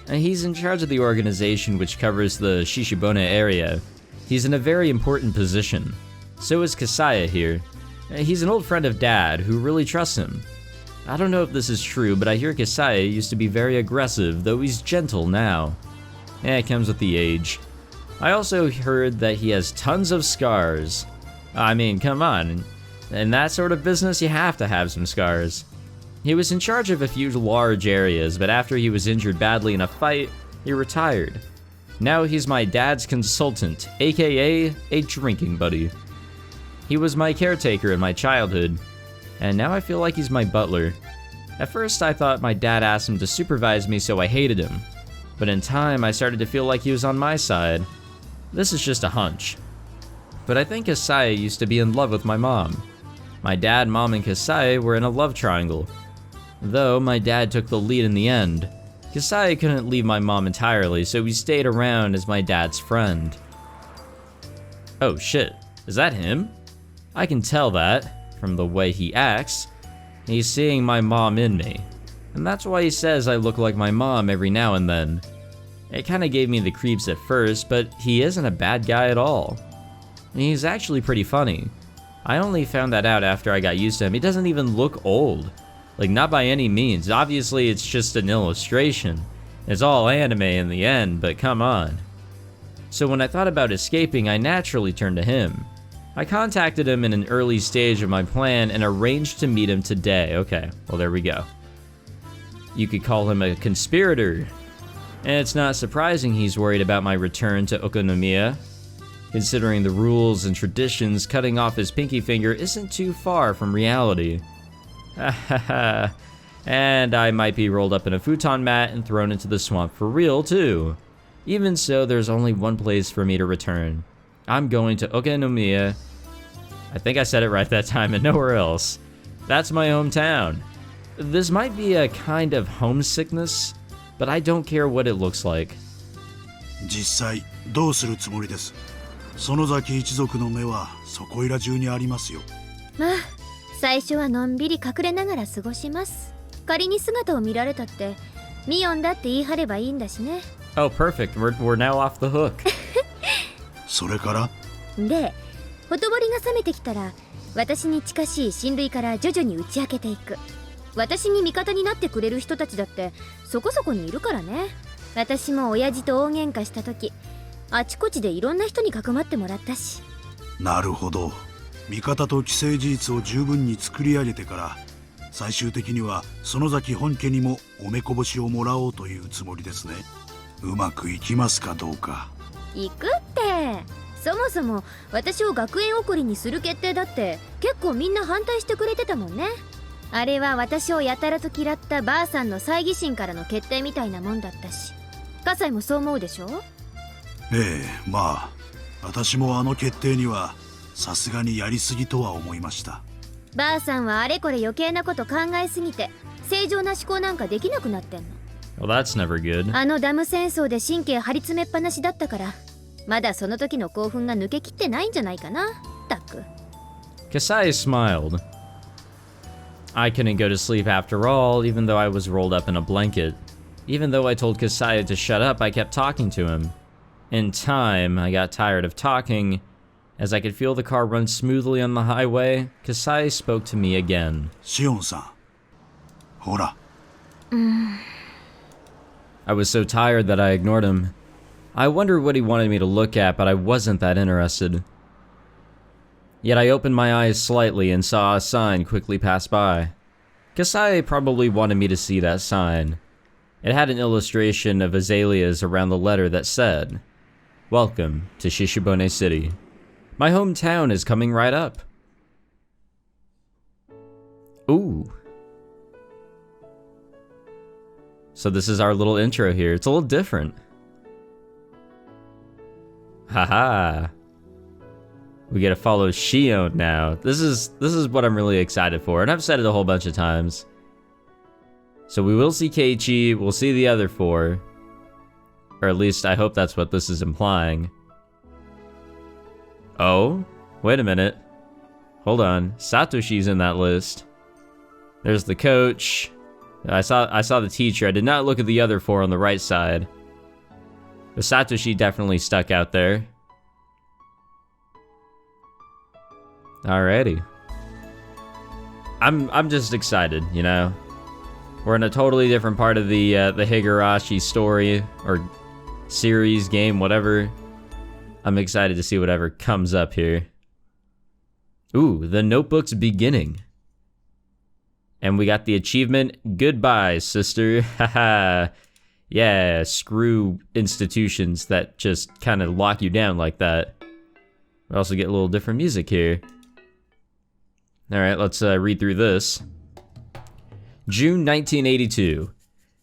And he's in charge of the organization which covers the Shishibona area. He's in a very important position. So is Kasai here. He's an old friend of Dad who really trusts him. I don't know if this is true, but I hear Kasai used to be very aggressive, though he's gentle now. It comes with the age. I also heard that he has tons of scars. I mean, come on. In that sort of business, you have to have some scars. He was in charge of a few large areas, but after he was injured badly in a fight, he retired. Now he's my dad's consultant, aka a drinking buddy. He was my caretaker in my childhood, and now I feel like he's my butler. At first I thought my dad asked him to supervise me, so I hated him. But in time I started to feel like he was on my side. This is just a hunch. But I think Kasai used to be in love with my mom. My dad, mom, and Kasai were in a love triangle. Though my dad took the lead in the end, Kasai couldn't leave my mom entirely, so he stayed around as my dad's friend. Oh shit, is that him? I can tell that, from the way he acts. He's seeing my mom in me, and that's why he says I look like my mom every now and then. It kinda gave me the creeps at first, but he isn't a bad guy at all. He's actually pretty funny. I only found that out after I got used to him. He doesn't even look old. Like, not by any means. Obviously, it's just an illustration. It's all anime in the end, but come on. So when I thought about escaping, I naturally turned to him. I contacted him in an early stage of my plan and arranged to meet him today. Okay, well there we go. You could call him a conspirator. And it's not surprising he's worried about my return to Okonomiya. Considering the rules and traditions, cutting off his pinky finger isn't too far from reality. And I might be rolled up in a futon mat and thrown into the swamp for real too. Even so, there's only one place for me to return. I'm going to Okonomiya. I think I said it right that time and nowhere else. That's my hometown. This might be a kind of homesickness, but I don't care what it looks like. 実際どうするつもりです。園崎一族の目はそこいら中にありますよ。まあ、最初はのんびり隠れながら過ごします。仮に姿を見られたって、ミヨンだって言い張ればいいんだしね。Oh, perfect. We're now off the hook. それからで、ほとぼりが冷めてきたら、私に近しい親類から徐々に打ち明けていく。私に味方になってくれる人たちだってそこそこにいるからね。私も親父と大喧嘩した時、あちこちでいろんな人にかくまってもらったし。なるほど。味方と既成事実を十分に作り上げてから、最終的には園崎本家にもおめこぼしをもらおうというつもりですね。うまくいきますかどうか。行くって。そもそも私を学園送りにする決定だって結構みんな反対してくれてたもんね。あれは私をやたらと嫌ったばあさんの猜疑心からの決定みたいなもんだったし。葛西もそう思うでしょ？ええ、まあ私もあの決定にはさすがにやりすぎとは思いました。ばあさんはあれこれ余計なこと考えすぎて正常な思考なんかできなくなってんの。Well, that's never good. あのダム戦争で神経張り詰めっぱなしだったから、まだその時の興奮が抜けきってないんじゃないかな。たく。Kasai smiled. I couldn't go to sleep after all, even though I was rolled up in a blanket. Even though I told Kasai to shut up, I kept talking to him. In time, I got tired of talking. As I could feel the car run smoothly on the highway, Kasai spoke to me again. シオンさん、ほら。I was so tired that I ignored him. I wondered what he wanted me to look at, but I wasn't that interested. Yet I opened my eyes slightly and saw a sign quickly pass by. Kasai probably wanted me to see that sign. It had an illustration of azaleas around the letter that said, "Welcome to Shishibone City. My hometown is coming right up." Ooh. So this is our little intro here. It's a little different. Haha. We get to follow Shion now. This is what I'm really excited for, and I've said it a whole bunch of times. So we will see Keiichi, we'll see the other four. Or at least I hope that's what this is implying. Oh, wait a minute. Hold on, Satoshi's in that list. There's the coach. I saw the teacher. I did not look at the other four on the right side. But Satoshi definitely stuck out there. Alrighty. I'm just excited, you know. We're in a totally different part of the Higurashi story or series, game, whatever. I'm excited to see whatever comes up here. Ooh, the notebook's beginning. And we got the achievement, goodbye, sister. Haha. Yeah, screw institutions that just kind of lock you down like that. We also get a little different music here. Alright, let's read through this. June 1982.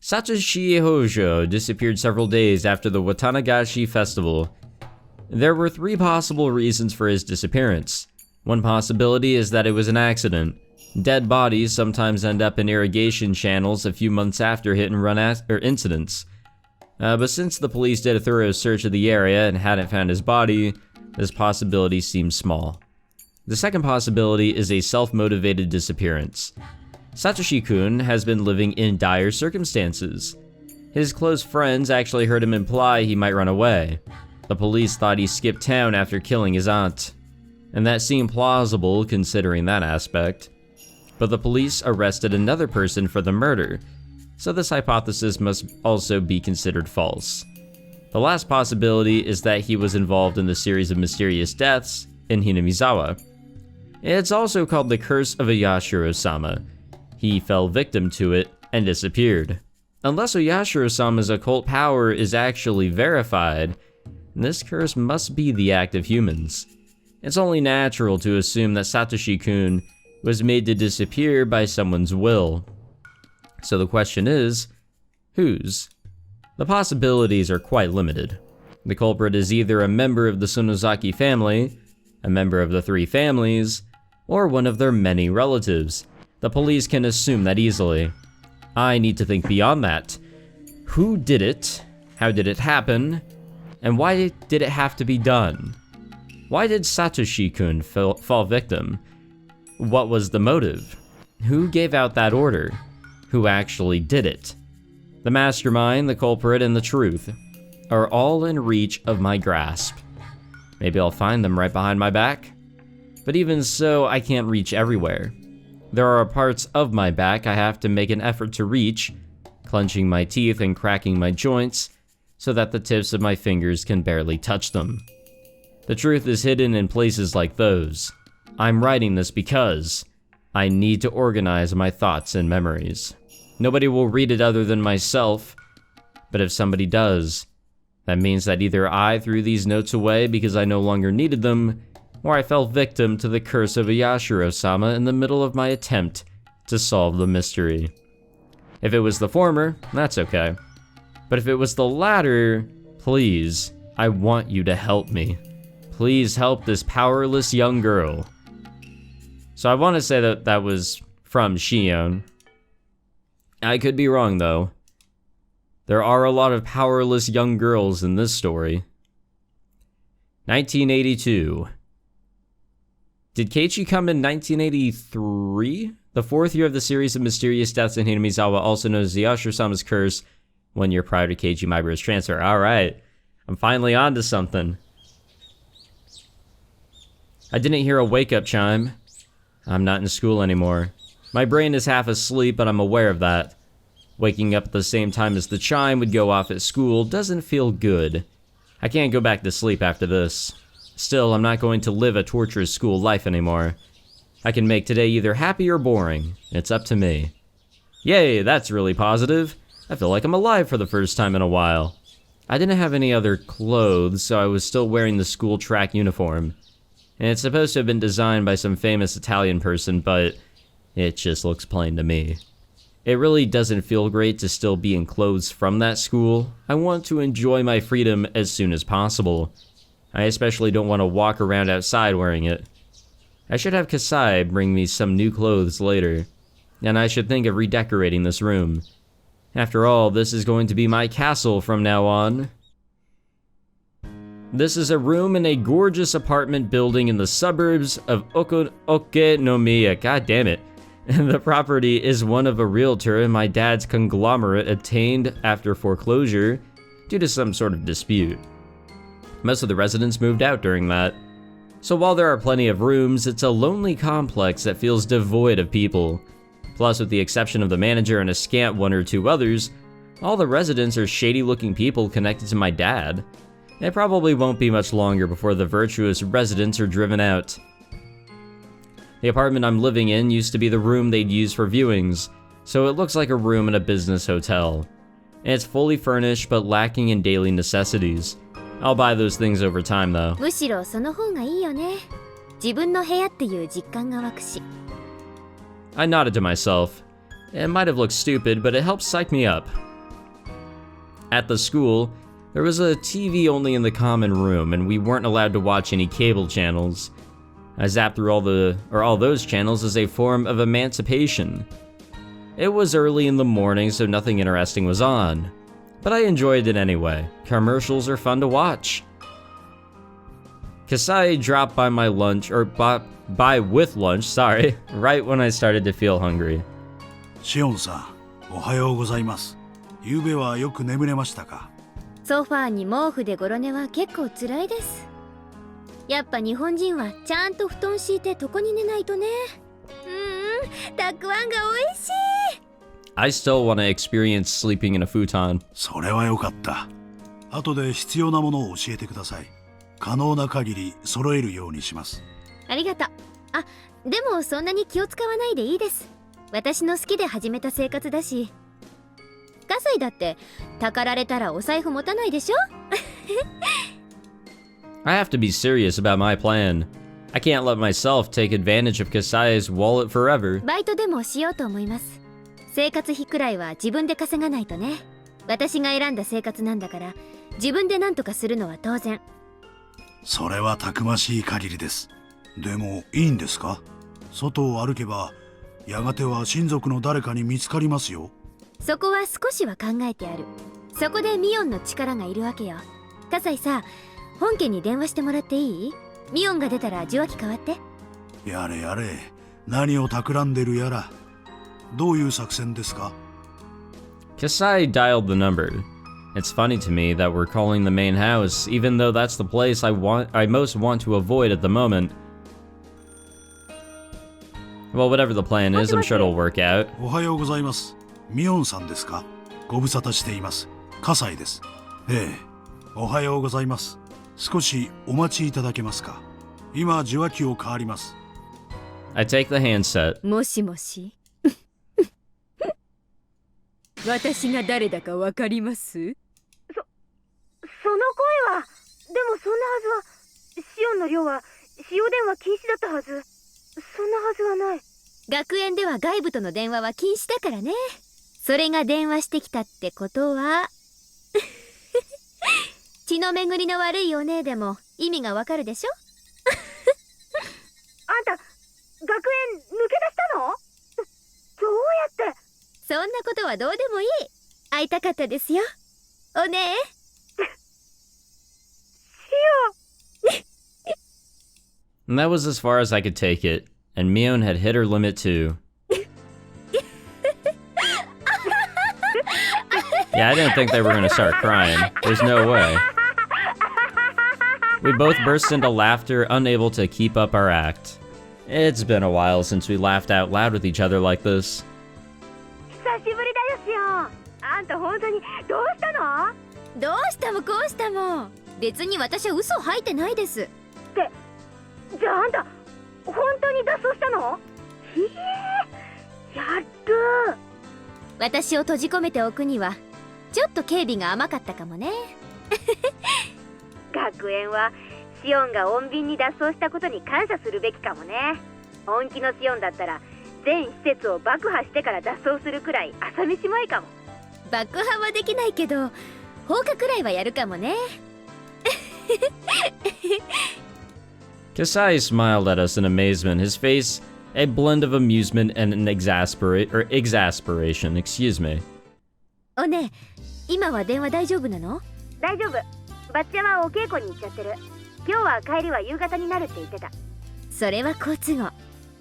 Satoshi Hojo disappeared several days after the Watanagashi festival. There were 3 possible reasons for his disappearance. One possibility is that it was an accident. Dead bodies sometimes end up in irrigation channels a few months after hit-and-run incidents. But since the police did a thorough search of the area and hadn't found his body, this possibility seems small. The second possibility is a self-motivated disappearance. Satoshi-kun has been living in dire circumstances. His close friends actually heard him imply he might run away. The police thought he skipped town after killing his aunt. And that seemed plausible considering that aspect. But the police arrested another person for the murder. so this hypothesis must also be considered false. The last possibility is that he was involved in the series of mysterious deaths in Hinamizawa. It's also called the Curse of Oyashiro-sama. He fell victim to it and disappeared. Unless Oyashiro-sama's occult power is actually verified, this curse must be the act of humans. It's only natural to assume that Satoshi-kun was made to disappear by someone's will. So the question is, whose? The possibilities are quite limited. The culprit is either a member of the Sonozaki family, a member of the three families, or one of their many relatives. The police can assume that easily. I need to think beyond that. Who did it? How did it happen? And why did it have to be done? Why did Satoshi-kun fall victim? What was the motive? Who gave out that order? Who actually did it? The mastermind, the culprit, and the truth are all in reach of my grasp. Maybe I'll find them right behind my back? But even so, I can't reach everywhere. There are parts of my back I have to make an effort to reach, clenching my teeth and cracking my joints so that the tips of my fingers can barely touch them. The truth is hidden in places like those. I'm writing this because I need to organize my thoughts and memories. Nobody will read it other than myself, but if somebody does, that means that either I threw these notes away because I no longer needed them, or I fell victim to the curse of Oyashiro-sama in the middle of my attempt to solve the mystery. If it was the former, that's okay. But if it was the latter, please, I want you to help me. Please help this powerless young girl. So I want to say that that was from Shion. I could be wrong though. There are a lot of powerless young girls in this story. 1982. Did Keiichi come in 1983? The fourth year of the series of mysterious deaths in Hinamizawa, also known as the Oyashiro-sama's curse, 1 year prior to Keiichi Maibara's transfer. Alright, I'm finally on to something. I didn't hear a wake-up chime. I'm not in school anymore. My brain is half asleep, but I'm aware of that. Waking up at the same time as the chime would go off at school doesn't feel good. I can't go back to sleep after this. Still, I'm not going to live a torturous school life anymore. I can make today either happy or boring. It's up to me. Yay, that's really positive. I feel like I'm alive for the first time in a while. I didn't have any other clothes, so I was still wearing the school track uniform. And it's supposed to have been designed by some famous Italian person, but it just looks plain to me. It really doesn't feel great to still be in clothes from that school. I want to enjoy my freedom as soon as possible. I especially don't want to walk around outside wearing it. I should have Kasai bring me some new clothes later, and I should think of redecorating this room. After all, this is going to be my castle from now on. This is a room in a gorgeous apartment building in the suburbs of Okonomiya. God damn it. The property is one of a realtor and my dad's conglomerate obtained after foreclosure due to some sort of dispute. Most of the residents moved out during that. So while there are plenty of rooms, it's a lonely complex that feels devoid of people. Plus, with the exception of the manager and a scant 1 or 2 others, all the residents are shady-looking people connected to my dad. It probably won't be much longer before the virtuous residents are driven out. The apartment I'm living in used to be the room they'd use for viewings, so it looks like a room in a business hotel. It's fully furnished but lacking in daily necessities. I'll buy those things over time though. むしろその方がいいよね。自分の部屋っていう実感が湧くし。I nodded to myself. It might have looked stupid, but it helped psych me up. At the school, there was a TV only in the common room, and we weren't allowed to watch any cable channels. I zapped through all those channels as a form of emancipation. It was early in the morning, so nothing interesting was on. But I enjoyed it anyway. Commercials are fun to watch. Kasai dropped by my lunch, or by with lunch, sorry, right when I started to feel hungry. シオンさん、おはようございます。ゆうべはよく眠れましたか？ソファーに毛布でゴロ寝は結構辛いです。やっぱ日本人はちゃんと布団敷いて床に寝ないとね。たくあんが美味しい。I still want to experience sleeping in a futon. それはよかった。後で必要なものを教えてください。可能な限り揃えるようにします。ありがとう。あ、でもそんなに気を使わないでいいです。私の好きで始めた生活だし。葛西だってたかられたらお財布持たないでしょI have to be serious about my plan. I can't let myself take advantage of Kasai's wallet forever. バイトでもしようと思います。生活費くらいは自分で稼がないとね。私が選んだ生活なんだから自分で何とかするのは当然。それはたくましい限りです。でもいいんですか？外を歩けばやがては親族の誰かに見つかりますよ。そこは少しは考えてある。そこでミオンの力がいるわけよ。葛西さ、本家に電話してもらっていい？ミオンが出たら受話器変わって。やれやれ、何を企んでるやら。どういう作戦ですか？ Kasai dialed the number. It's funny to me that we're calling the main house, even though that's the place I most want to avoid at the moment. Well, whatever the plan is, I'm sure it'll work out. おはようございます。ミオンさんですか？ご無沙汰しています。葛西です。ええ、おはようございます。少しお待ちいただけますか？今受話器を変わります。I take the handset. もしもし私が誰だかわかります？その声は、でもそんなはずは、シオンの寮は使用電話禁止だったはず。そんなはずはない。学園では外部との電話は禁止だからね。それが電話してきたってことは血の巡りの悪いお姉でも意味がわかるでしょあんた、学園抜け出したの？どうやって？そんなことはどうでもいい。会いたかったですよ、お姉。And that was as far as I could take it, and Mion had hit her limit too. Yeah, I didn't think they were gonna start crying. There's no way. We both burst into laughter, unable to keep up our act. It's been a while since we laughed out loud with each other like this. 久しぶりだよ、シオン。あんた本当にどうしたの？どうしたもこうしたも。別に私は嘘を吐いてないです。じゃああんた本当に脱走したの？やる。私を閉じ込めておくにはちょっと警備が甘かったかもね学園はシオンが穏便に脱走したことに感謝するべきかもね。本気のシオンだったら全施設を爆破してから脱走するくらい朝飯前かも。爆破はできないけど放火くらいはやるかもねKasai smiled at us in amazement, his face a blend of amusement and an exasperation, excuse me. おね、今は電話大丈夫なの？大丈夫。バッチャはお稽古に行っちゃってる。今日は帰りは夕方になるって言ってた。それは交通後。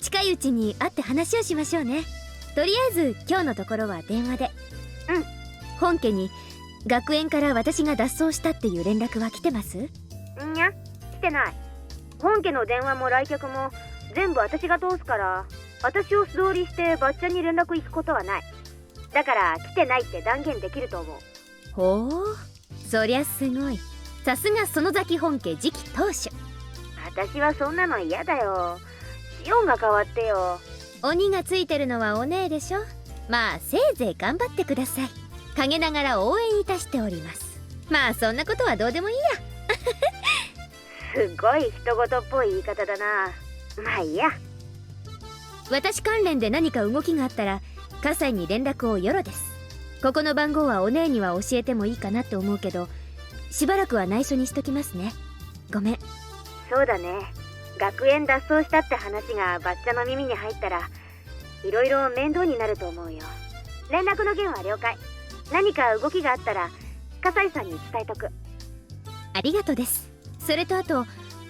近いうちに会って話をしましょうね。とりあえず今日のところは電話で。うん。本家に学園から私が脱走したっていう連絡は来てます？んや、来てない。本家の電話も来客も全部私が通すから、私を素通りしてバッチャに連絡行くことはない。だから来てないって断言できると思う。ほう、そりゃすごい。さすが園崎本家次期当主。私はそんなの嫌だよ。シオンが変わってよ。鬼がついてるのはお姉でしょ。まあせいぜい頑張ってください。陰ながら応援いたしております。まあそんなことはどうでもいいやすごい人事っぽい言い方だな。まあいいや。私関連で何か動きがあったら葛西に連絡をよろです。ここの番号はお姉には教えてもいいかなって思うけど、しばらくは内緒にしときますね。ごめん。そうだね。学園脱走したって話がバッチャの耳に入ったらいろいろ面倒になると思うよ。連絡の件は了解。何か動きがあったら葛西さんに伝えとく。ありがとうです。それとあと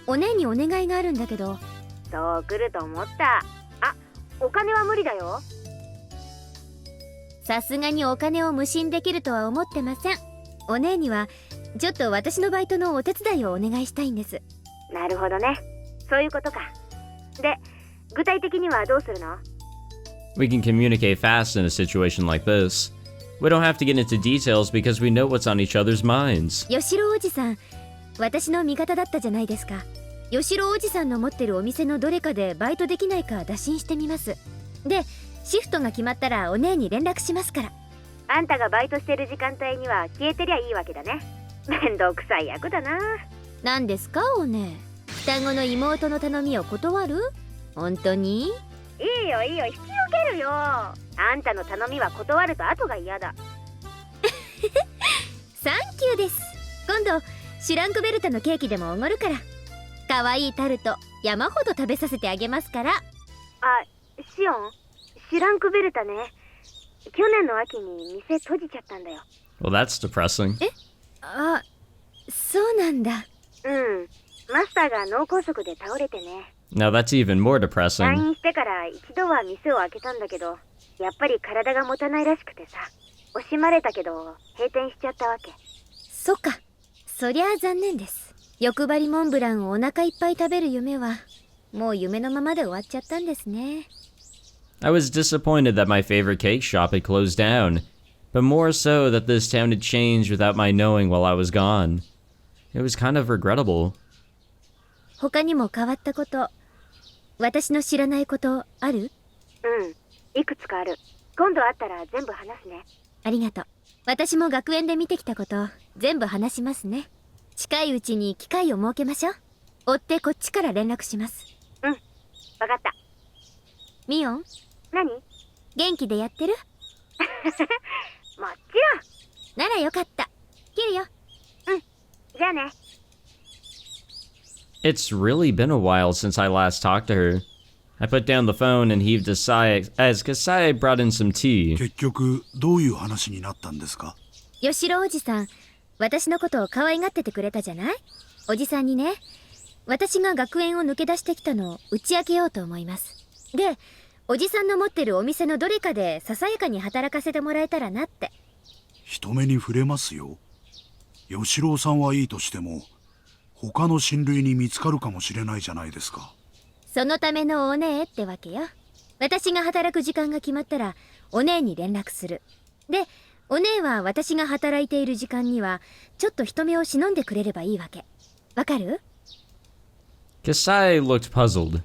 お姉にお願いがあるんだけど。そう来ると思った。あ、お金は無理だよ。さすがにお金を無心できるとは思ってません。お姉にはちょっと私のバイトのお手伝いをお願いしたいんです。なるほどね。そういうことか。で、具体的にはどうするの？ We can communicate fast in a situation like this. We don't have to get into details because we know what's on each other's minds. 吉郎おじさん、私の味方だったじゃないですか。吉郎おじさんの持ってるお店のどれかでバイトできないか打診してみます。で、シフトが決まったらお姉に連絡しますから。あんたがバイトしてる時間帯には消えてりゃいいわけだね。めんどくさい役だな。何ですかお姉、双子の妹の頼みを断る？本当に？いいよいいよ、引き受けるよ。あんたの頼みは断ると後が嫌だ。サンキューです。今度シュランクベルタのケーキでもおごるから。可愛いタルト山ほど食べさせてあげますから。あ、シオン、シュランクベルタね。去年の秋に店閉じちゃったんだよ。Well, that's depressing. あ、そうなんだ。マスターが脳梗塞で倒れてね。Now that's even more 退 depressing. 院してから一度は店を開けたんだけど、やっぱり体が持たないらしくてさ、惜しまれたけど閉店しちゃったわけ。そっか、そりゃあ残念です。欲張りモンブランをお腹いっぱい食べる夢はもう夢のままで終わっちゃったんですね。I was disappointed that my favorite cake shop had closed down, but more so that this town had changed without my knowing while I was gone. It was kind of regrettable. 他にも変わったこと、私の知らないことある？いくつかある。今度会ったら全部話すね。ありがとう。私も学園で見てきたこと全部話しますね。近いうちに機会を設けましょう。追ってこっちから連絡します。わかった。ミオン、何？元気でやってる？もちろん。ならよかった。切るよ。じゃあね。It's really been a while since I last talked to her. I put down the phone and heaved a sigh as Kasai brought in some tea. 結局どういう話になったんですか？吉郎おじさん、私のことを可愛がっててくれたじゃない？おじさんにね、私が学園を抜け出してきたのを打ち明けようと思います。で、おじさんの持ってるお店のどれかでささやかに働かせてもらえたらなって。人目に触れますよ。吉郎さんはいいとしても他の親類に見つかるかもしれないじゃないですか。そのためのお姉ってわけよ。私が働く時間が決まったらお姉に連絡する。で、お姉は私が働いている時間にはちょっと人目を忍んでくれればいいわけ。わかる？ Kasai looked puzzled.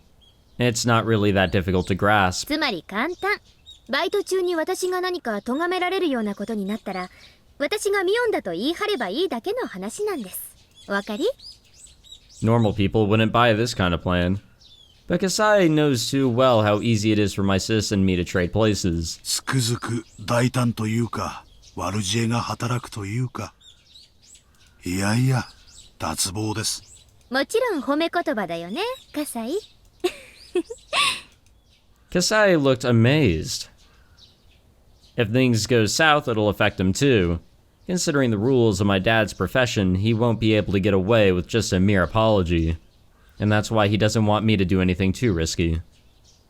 It's not really that difficult to grasp. つまり簡単。バイト中に私が何か咎められるようなことになったら、私がミオンだと言い張ればいいだけの話なんです。お分かり？ Normal people wouldn't buy this kind of plan. But Kasai knows too well how easy it is for my sis and me to trade places. つくづく大胆というか悪知恵が働くというか、いやいや脱帽です。もちろん褒め言葉だよね、カサイ。Kasai looked amazed. If things go south, it'll affect him too. Considering the rules of my dad's profession, he won't be able to get away with just a mere apology. And that's why he doesn't want me to do anything too risky.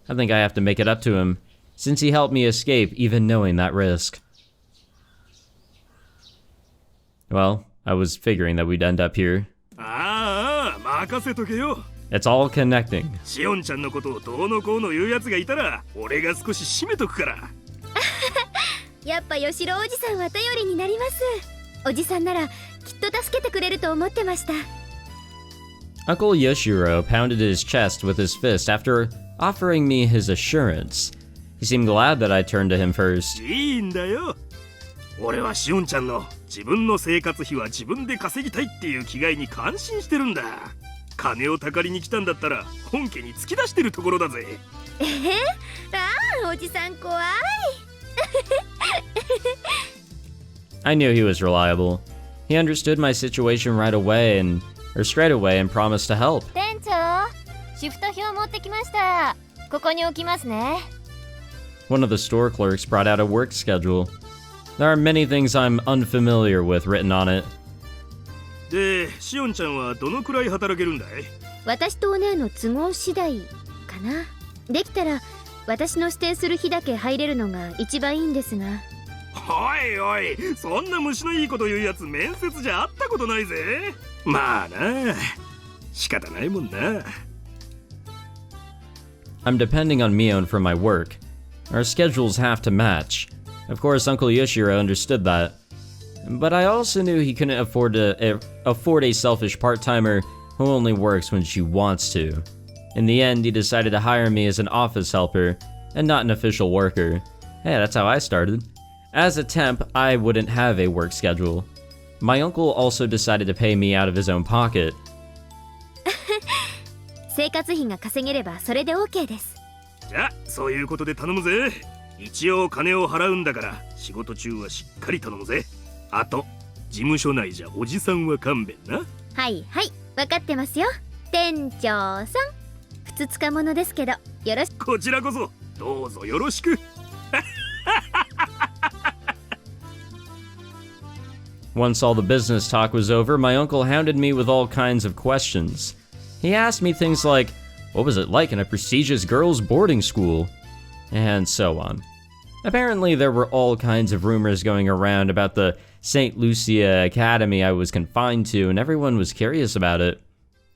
I think I have to make it up to him, since he helped me escape even knowing that risk. Well, I was figuring that we'd end up here. It's all connecting. シオンちゃんのことをどうのこうの言うやつがいたら、俺が少し締めとくから。やっぱ吉郎おじさんは頼りになります。おじさんならきっと助けてくれると思ってました。Uncle Yoshiro pounded his chest with his fist after offering me his assurance. He seemed glad that I turned to him first. いいんだよ。俺はシオンちゃんの自分の生活費は自分で稼ぎたいっていう気概に感心してるんだ。金をたかりに来たんだったら本家に突き出してるところだぜ。ああ、おじさん怖い。I knew he was reliable. He understood my situation straight away and promised to help. 店長、シフト表持ってきました。ここに置きますね。One of the store clerks brought out a work schedule. There are many things I'm unfamiliar with written on it. で、シオンちゃんはどのくらい働けるんだい？私とお姉の都合次第かな。できたら私の指定する日だけ入れるのが一番いいんですが。おいおい、そんな虫のいいこと言うやつ面接じゃ会ったことないぜ。まあな、仕方ないもんな。I'm depending on Mion for my work, Our schedules have to match. Of course, Uncle Yoshiro understood that. But I also knew he couldn't afford a selfish part-timer who only works when she wants to. In the end, he decided to hire me as an office helper and not an official worker. Hey, that's how I started. As a temp, I wouldn't have a work schedule. My uncle also decided to pay me out of his own pocket. 生活費が稼げればそれで OK です。じゃあそういうことで頼むぜ。一応金を払うんだから仕事中はしっかり頼むぜ。あと事務所内じゃおじさんは勘弁な。はいはい、分かってますよ。店長さん。ふつつか者ですけど、よろしく。こちらこそどうぞよろしく。Once all the business talk was over, my uncle hounded me with all kinds of questions. He asked me things like, what was it like in a prestigious girls' boarding school? And so on. Apparently, there were all kinds of rumors going around about the St. Lucia Academy I was confined to, and everyone was curious about it.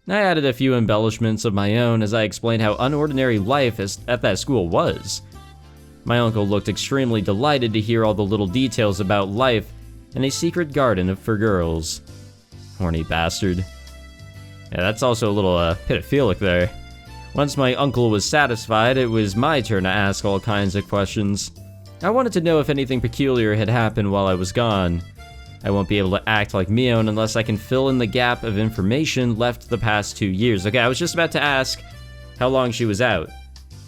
I added a few embellishments of my own as I explained how unordinary life at that school was. My uncle looked extremely delighted to hear all the little details about life in a secret garden for girls. Horny bastard. Yeah, that's also a little pedophilic there. Once my uncle was satisfied, it was my turn to ask all kinds of questions. I wanted to know if anything peculiar had happened while I was gone. I won't be able to act like Mion unless I can fill in the gap of information left the past 2 years. Okay, I was just about to ask how long she was out.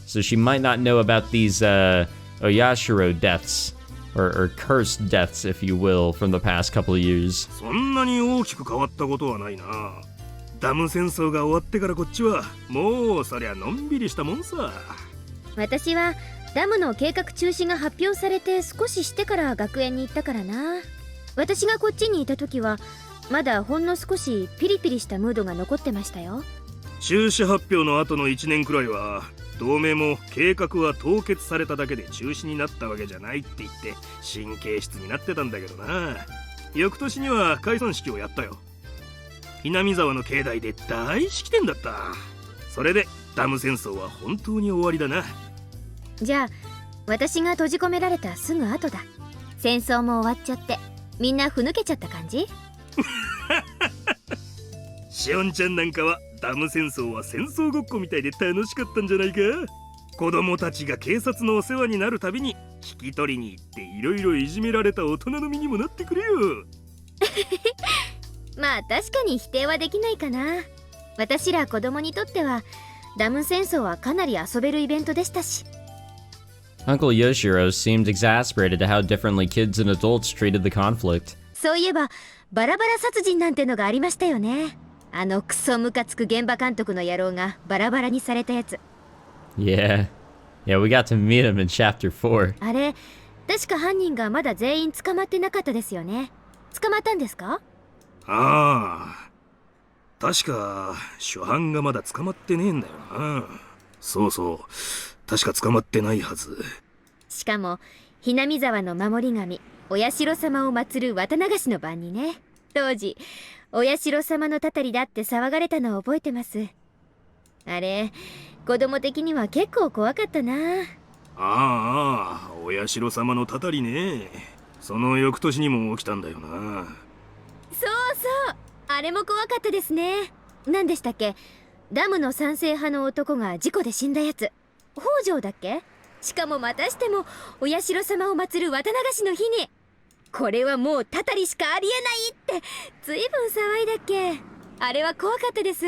So she might not know about these Oyashiro deaths, or cursed deaths, if you will, from the past couple of years. そんなに大きく変わったことはないな。ダム戦争が終わってからこっちはもうそりゃのんびりしたもんさ。私はダムの計画中止が発表されて少ししてから学園に行ったからな。私がこっちにいた時はまだほんの少しピリピリしたムードが残ってましたよ。中止発表の後の1年くらいは同盟も計画は凍結されただけで中止になったわけじゃないって言って神経質になってたんだけどな。翌年には解散式をやったよ。Hinamizawaの境内で大式典だった。それでダム戦争は本当に終わりだな。じゃあ私が閉じ込められたすぐ後だ。戦争も終わっちゃってみんなふぬけちゃった感じ？シオンちゃんなんかはダム戦争は戦争ごっこみたいで楽しかったんじゃないか。子供たちが警察のお世話になるたびに引き取りに行っていろいろいじめられた大人の身にもなってくれよ。まあ確かに否定はできないかな。私ら子供にとってはダム戦争はかなり遊べるイベントでしたし。Uncle Yoshiro seemed exasperated at how differently kids and adults treated the conflict. そういえばバラバラ殺人なんてのがありましたよね。あのクソムカつく現場監督の野郎がバラバラにされたやつ。Yeah, we got to meet him in Chapter 4. あれ、確か犯人がまだ全員捕まってなかったですよね。捕まったんですか？ああ、確か主犯がまだ捕まってねえんだよな。そうそう、確か捕まってないはず。しかもHinamizawaの守り神お社様を祀る綿流しの晩にね。当時お社様のたたりだって騒がれたのを覚えてます。あれ子供的には結構怖かったな。ああ、お社様のたたりね。その翌年にも起きたんだよな。そうそう、あれも怖かったですね。何でしたっけ？ダムの賛成派の男が事故で死んだやつ。北条だっけ？しかもまたしてもお社様を祀る綿流しの日に。これはもうたたりしかありえないってずいぶん騒いだっけ。あれは怖かったです。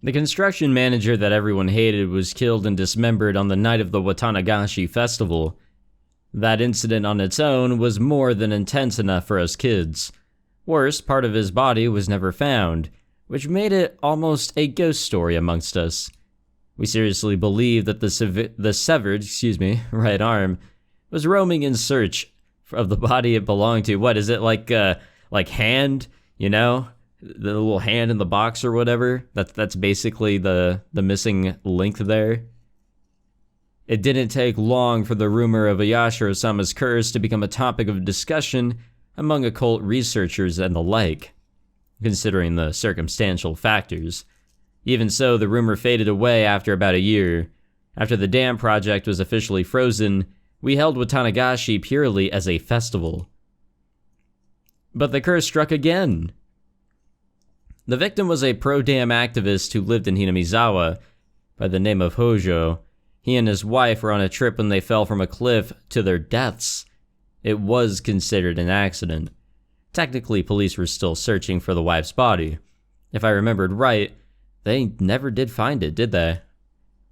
The construction manager that everyone hated was killed and dismembered on the night of the Watanagashi festival. That incident on its own was more than intense enough for us kids. Worse, part of his body was never found, which made it almost a ghost story amongst us. We seriously believed that the severed right arm was roaming in search of the body it belonged to. What is it, like hand, you know? The little hand in the box or whatever? That's basically the missing link there. It didn't take long for the rumor of Oyashiro-sama's curse to become a topic of discussion among occult researchers and the like, considering the circumstantial factors. Even so, the rumor faded away after about a year. After the dam project was officially frozen, we held Watanagashi purely as a festival. But the curse struck again. The victim was a pro-dam activist who lived in Hinamizawa by the name of Hojo. He and his wife were on a trip when they fell from a cliff to their deaths. It was considered an accident. Technically, police were still searching for the wife's body. If I remembered right, they never did find it, did they?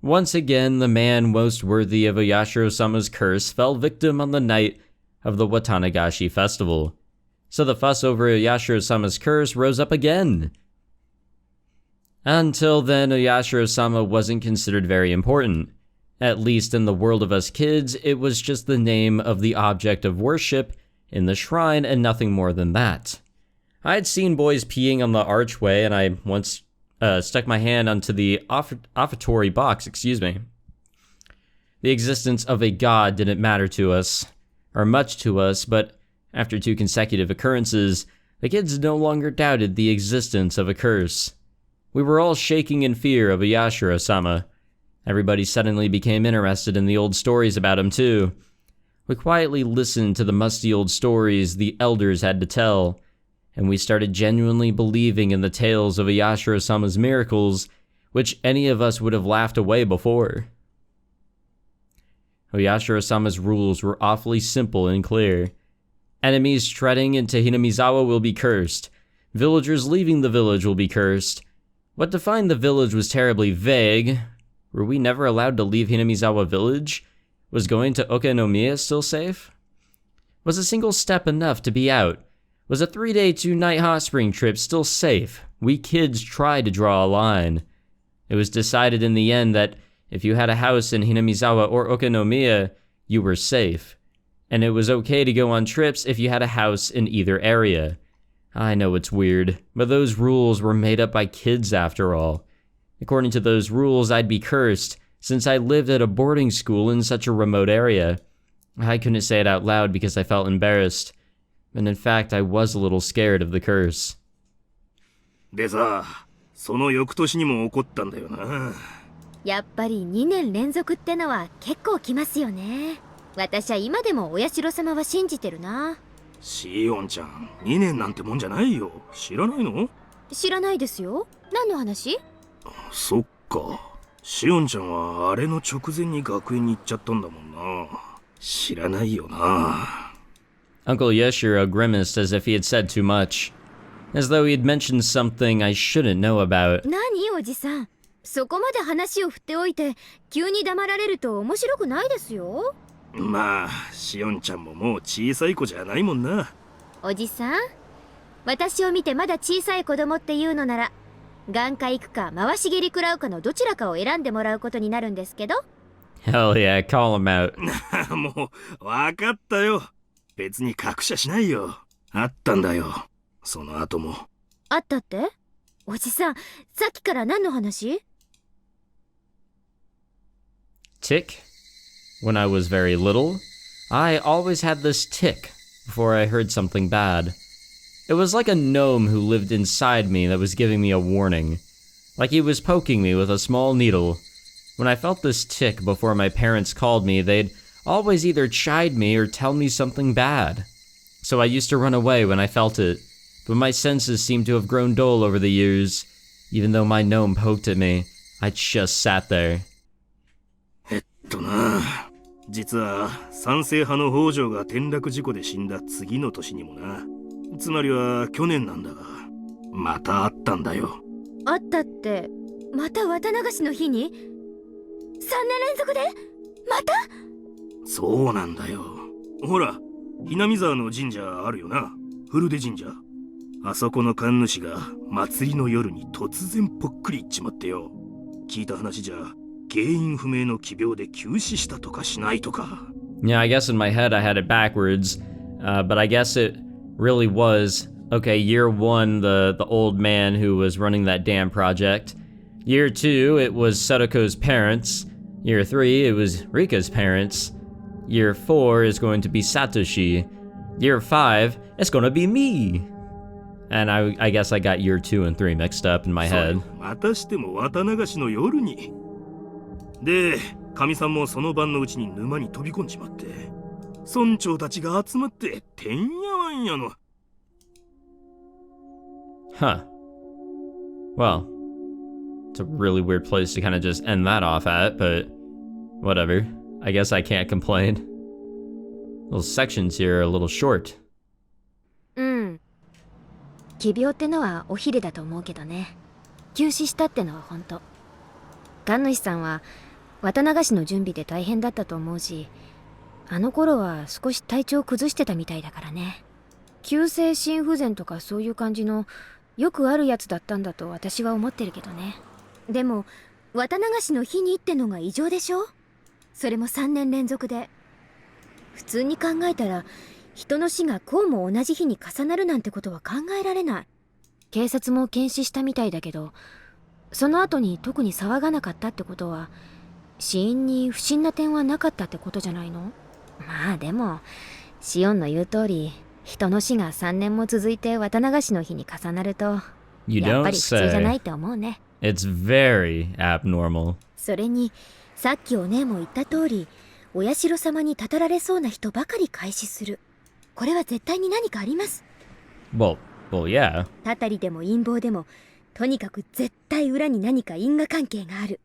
Once again, the man most worthy of Oyashiro-sama's curse fell victim on the night of the Watanagashi festival. So the fuss over Oyashiro-sama's curse rose up again. Until then, Oyashiro-sama wasn't considered very important. At least in the world of us kids, it was just the name of the object of worship in the shrine and nothing more than that. I had seen boys peeing on the archway, and I once stuck my hand onto the offertory box, The existence of a god didn't matter to us, or much to us, but after 2 consecutive occurrences, the kids no longer doubted the existence of a curse. We were all shaking in fear of Oyashiro-sama. Everybody suddenly became interested in the old stories about him too. We quietly listened to the musty old stories the elders had to tell, and we started genuinely believing in the tales of Oyashiro-sama's miracles, which any of us would have laughed away before. Oyashiro-sama's rules were awfully simple and clear. Enemies treading into Hinamizawa will be cursed. Villagers leaving the village will be cursed. What defined the village was terribly vague. Were we never allowed to leave Hinamizawa village? Was going to Okonomiya still safe? Was a single step enough to be out? Was a 3-day, 2-night hot spring trip still safe? We kids tried to draw a line. It was decided in the end that if you had a house in Hinamizawa or Okonomiya, you were safe. And it was okay to go on trips if you had a house in either area. I know it's weird, but those rules were made up by kids after all. According to those rules, I'd be cursed, since I lived at a boarding school in such a remote area. I couldn't say it out loud because I felt embarrassed. And in fact, I was a little scared of the curse. でさ、その翌年にも起こったんだよな。やっぱり2年連続ってのは結構きますよね。私は今でもお社様は信じてるな。シオンちゃん、2年なんてもんじゃないよ。知らないの？知らないですよ。何の話？そっか。シオンちゃんはあれの直前に学園に行っちゃったんだもんな。知らないよな。Uncle Yoshiro grimaced as if he had said too much, as though he had mentioned something I shouldn't know about. 何おじさん、そこまで話を振っておいて急に黙られると面白くないですよ。まあ、シオンちゃんももう小さい子じゃないもんな。おじさん、私を見てまだ小さい子供っていうのなら、眼科行くか回し蹴り食らうかのどちらかを選んでもらうことになるんですけど。Hell yeah, call him out. もう、わかったよ。別に隠しゃしないよ。あったんだよ。その後も。あったって？おじさん、さっきから何の話？ Tick? When I was very little, I always had this tick before I heard something bad. It was like a gnome who lived inside me that was giving me a warning. Like he was poking me with a small needle. When I felt this tick before my parents called me, they'd always either chide me or tell me something bad. So I used to run away when I felt it, but my senses seemed to have grown dull over the years. Even though my gnome poked at me, I just sat there. 実は賛成派の北条が転落事故で死んだ次の年にもな。つまりは去年なんだが、またあったんだよ。あったって、また綿流しの日に？ 3年連続で？また？そうなんだよ。ほら、hinamizawaの神社あるよな。古出神社。あそこの神主が祭りの夜に突然ぽっくりいっちまってよ。聞いた話じゃ、原因不明の奇病で急死したとかしないとか。Yeah, I guess in my head I had it backwards, but I guess it really was. Okay, year 1, the old man who was running that dam project. Year 2, it was Satoko's parents. Year 3, it was Rika's parents. Year 4 is going to be Satoshi. Year 5, it's going to be me. And I guess I got year 2 and 3 mixed up in my head. またしても綿流しの夜に。で、神さんもその晩のうちに沼に飛び込んじまって、村長たちが集まっててんやわんやの。Huh. Well, it's a really weird place to kind of just end that off at, but whatever. I guess I can't complain. Little sections here are a little short. 奇病ってのはお昼だと思うけどね。急死したってのは本当。神主さんは綿流しの準備で大変だったと思うし、あの頃は少し体調崩してたみたいだからね。急性心不全とかそういう感じのよくあるやつだったんだと私は思ってるけどね。でも綿流しの日にってのが異常でしょ。それも3年連続で。普通に考えたら人の死がこうも同じ日に重なるなんてことは考えられない。警察も検視したみたいだけど、その後に特に騒がなかったってことは死因に不審な点はなかったってことじゃないの。まあでもシオンの言う通り、人の死が3年も続いて綿流しの日に重なるとやっぱり普通じゃないって思うね。 It's very abnormal. それにさっきお姉も言った通り、お社様にたたられそうな人ばかり開始する。これは絶対に何かあります。 Well, yeah. たたりでも陰謀でも、とにかく絶対裏に何か因果関係がある。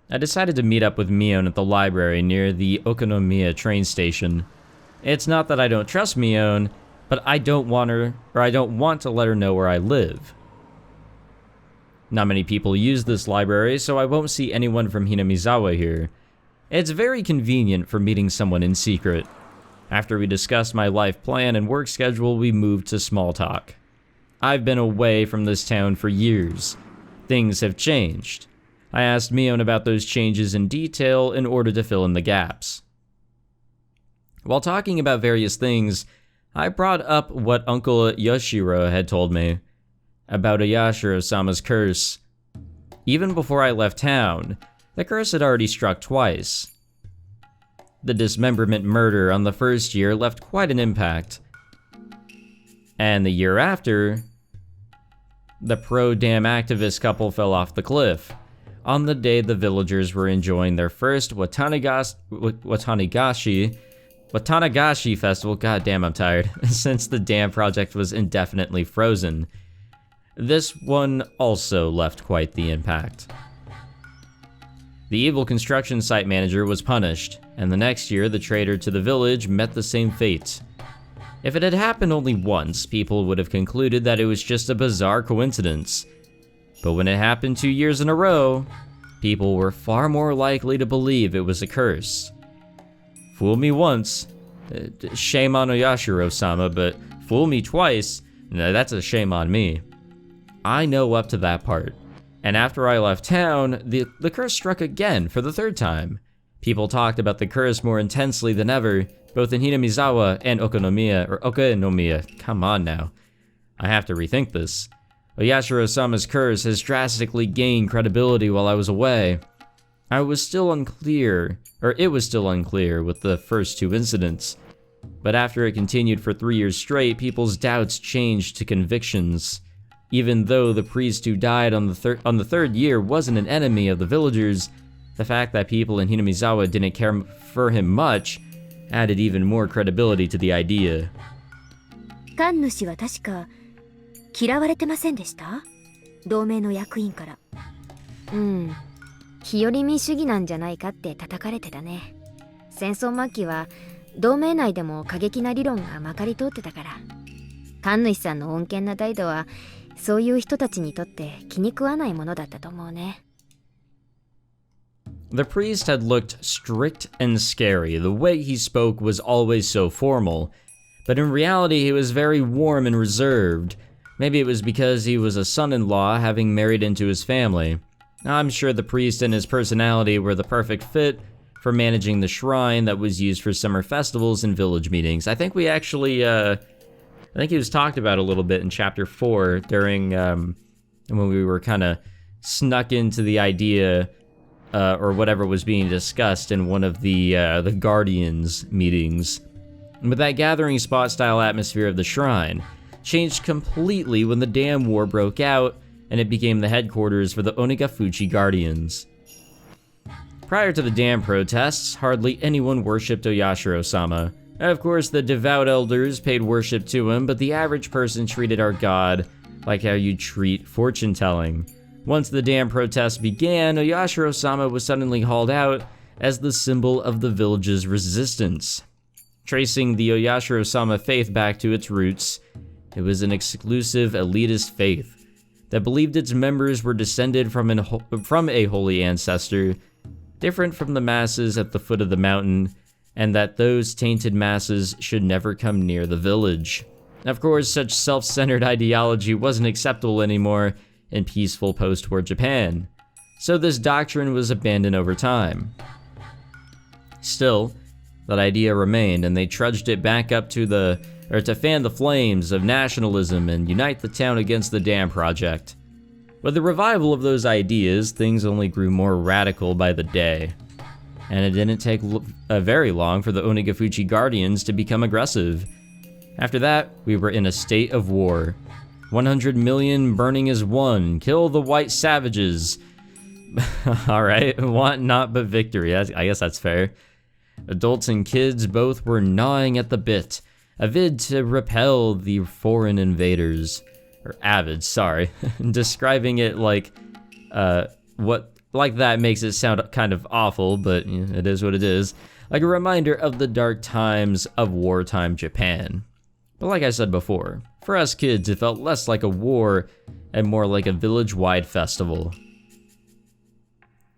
I decided to meet up with Mion at the library near the Okonomiya train station. It's not that I don't trust Mion, but I don't want to let her know where I live. Not many people use this library, so I won't see anyone from Hinamizawa here. It's very convenient for meeting someone in secret. After we discussed my life plan and work schedule, we moved to small talk. I've been away from this town for years. Things have changed. I asked Mion about those changes in detail in order to fill in the gaps. While talking about various things, I brought up what Uncle Yoshiro had told me about Oyashiro-sama's curse. Even before I left town, the curse had already struck twice. The dismemberment murder on the first year left quite an impact. And the year after, the pro-dam activist couple fell off the cliff on the day the villagers were enjoying their first Watanagashi festival. God damn, I'm tired. Since the dam project was indefinitely frozen. This one also left quite the impact. The evil construction site manager was punished, and the next year the traitor to the village met the same fate. If it had happened only once, people would have concluded that it was just a bizarre coincidence. But when it happened 2 years in a row, people were far more likely to believe it was a curse. Fool me once, shame on Oyashiro-sama, but fool me twice, that's a shame on me. I know up to that part. And after I left town, the curse struck again for the third time. People talked about the curse more intensely than ever, both in Hinamizawa and Okonomiya. Come on now. I have to rethink this. Oyashiro-sama's curse has drastically gained credibility while I was away. It was still unclear with the first 2 incidents. But after it continued for 3 years straight, people's doubts changed to convictions. Even though the priest who died on the third year wasn't an enemy of the villagers, the fact that people in Hinamizawa didn't care for him much added even more credibility to the idea. 神主は確か嫌われてませんでした？同盟の役員から。日和見主義なんじゃないかって叩かれてたね。戦争末期は同盟内でも過激な理論がまかり通ってたから。神主さんの穏健な態度はそういう人たちにとって気に食わないものだったと思うね。The priest had looked strict and scary. The way he spoke was always so formal. But in reality, he was very warm and reserved. Maybe it was because he was a son-in-law having married into his family. I'm sure the priest and his personality were the perfect fit for managing the shrine that was used for summer festivals and village meetings. I think we actually, I think it was talked about a little bit in chapter 4 during, when we were kind of snuck into the idea, or whatever was being discussed in one of the Guardians meetings. With that gathering spot style atmosphere of the shrine, changed completely when the Dam War broke out and it became the headquarters for the Onigafuchi Guardians. Prior to the dam protests, hardly anyone worshipped Oyashiro-sama. Of course, the devout elders paid worship to him, but the average person treated our god like how you treat fortune-telling. Once the dam protests began, Oyashiro-sama was suddenly hauled out as the symbol of the village's resistance. Tracing the Oyashiro-sama faith back to its roots, it was an exclusive elitist faith that believed its members were descended from a holy ancestor, different from the masses at the foot of the mountain, and that those tainted masses should never come near the village. Of course, such self-centered ideology wasn't acceptable anymore in peaceful post-war Japan, so this doctrine was abandoned over time. Still, that idea remained, and they trudged it back up to fan the flames of nationalism and unite the town against the dam project. With the revival of those ideas, things only grew more radical by the day. And it didn't take very long for the Onigafuchi Guardians to become aggressive. After that, we were in a state of war. 100 million burning as one. Kill the white savages. Alright, want not but victory. I guess that's fair. Adults and kids both were gnawing at the bit, avid to repel the foreign invaders. Or avid, sorry. Describing it like that makes it sound kind of awful, but it is what it is. Like a reminder of the dark times of wartime Japan. But like I said before, for us kids it felt less like a war and more like a village-wide festival.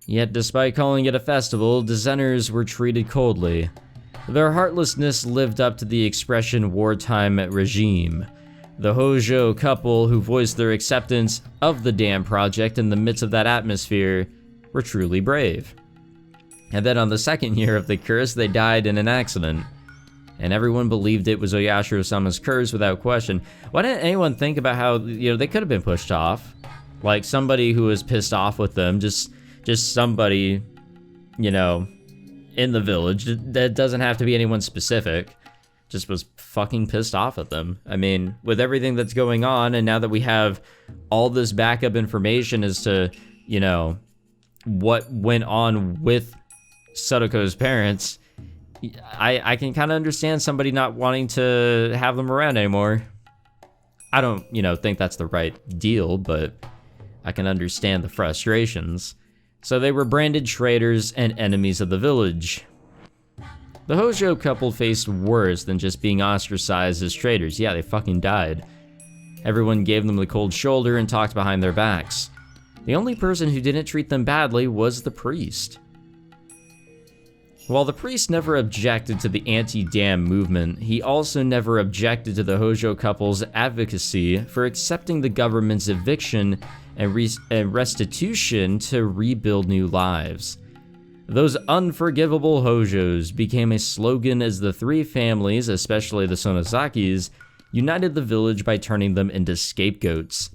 Yet despite calling it a festival, dissenters were treated coldly. Their heartlessness lived up to the expression wartime regime. The Hojo couple who voiced their acceptance of the dam project in the midst of that atmosphere were truly brave. And then on the second year of the curse, they died in an accident. And everyone believed it was Oyashiro-sama's curse without question. Why didn't anyone think about how, they could have been pushed off? Like somebody who was pissed off with them, just somebody, in the village. That doesn't have to be anyone specific. Just was fucking pissed off at them. I mean, with everything that's going on, and now that we have all this backup information as to, what went on with Sadoko's parents, I can kind of understand somebody not wanting to have them around anymore. I don't, think that's the right deal, but I can understand the frustrations. So they were branded traitors and enemies of the village. The Hojo couple faced worse than just being ostracized as traitors. Yeah, they fucking died. Everyone gave them the cold shoulder and talked behind their backs. The only person who didn't treat them badly was the priest. While the priest never objected to the anti-dam movement, he also never objected to the Hojo couple's advocacy for accepting the government's eviction and restitution to rebuild new lives. Those unforgivable Hojos became a slogan as the three families, especially the Sonozakis, united the village by turning them into scapegoats.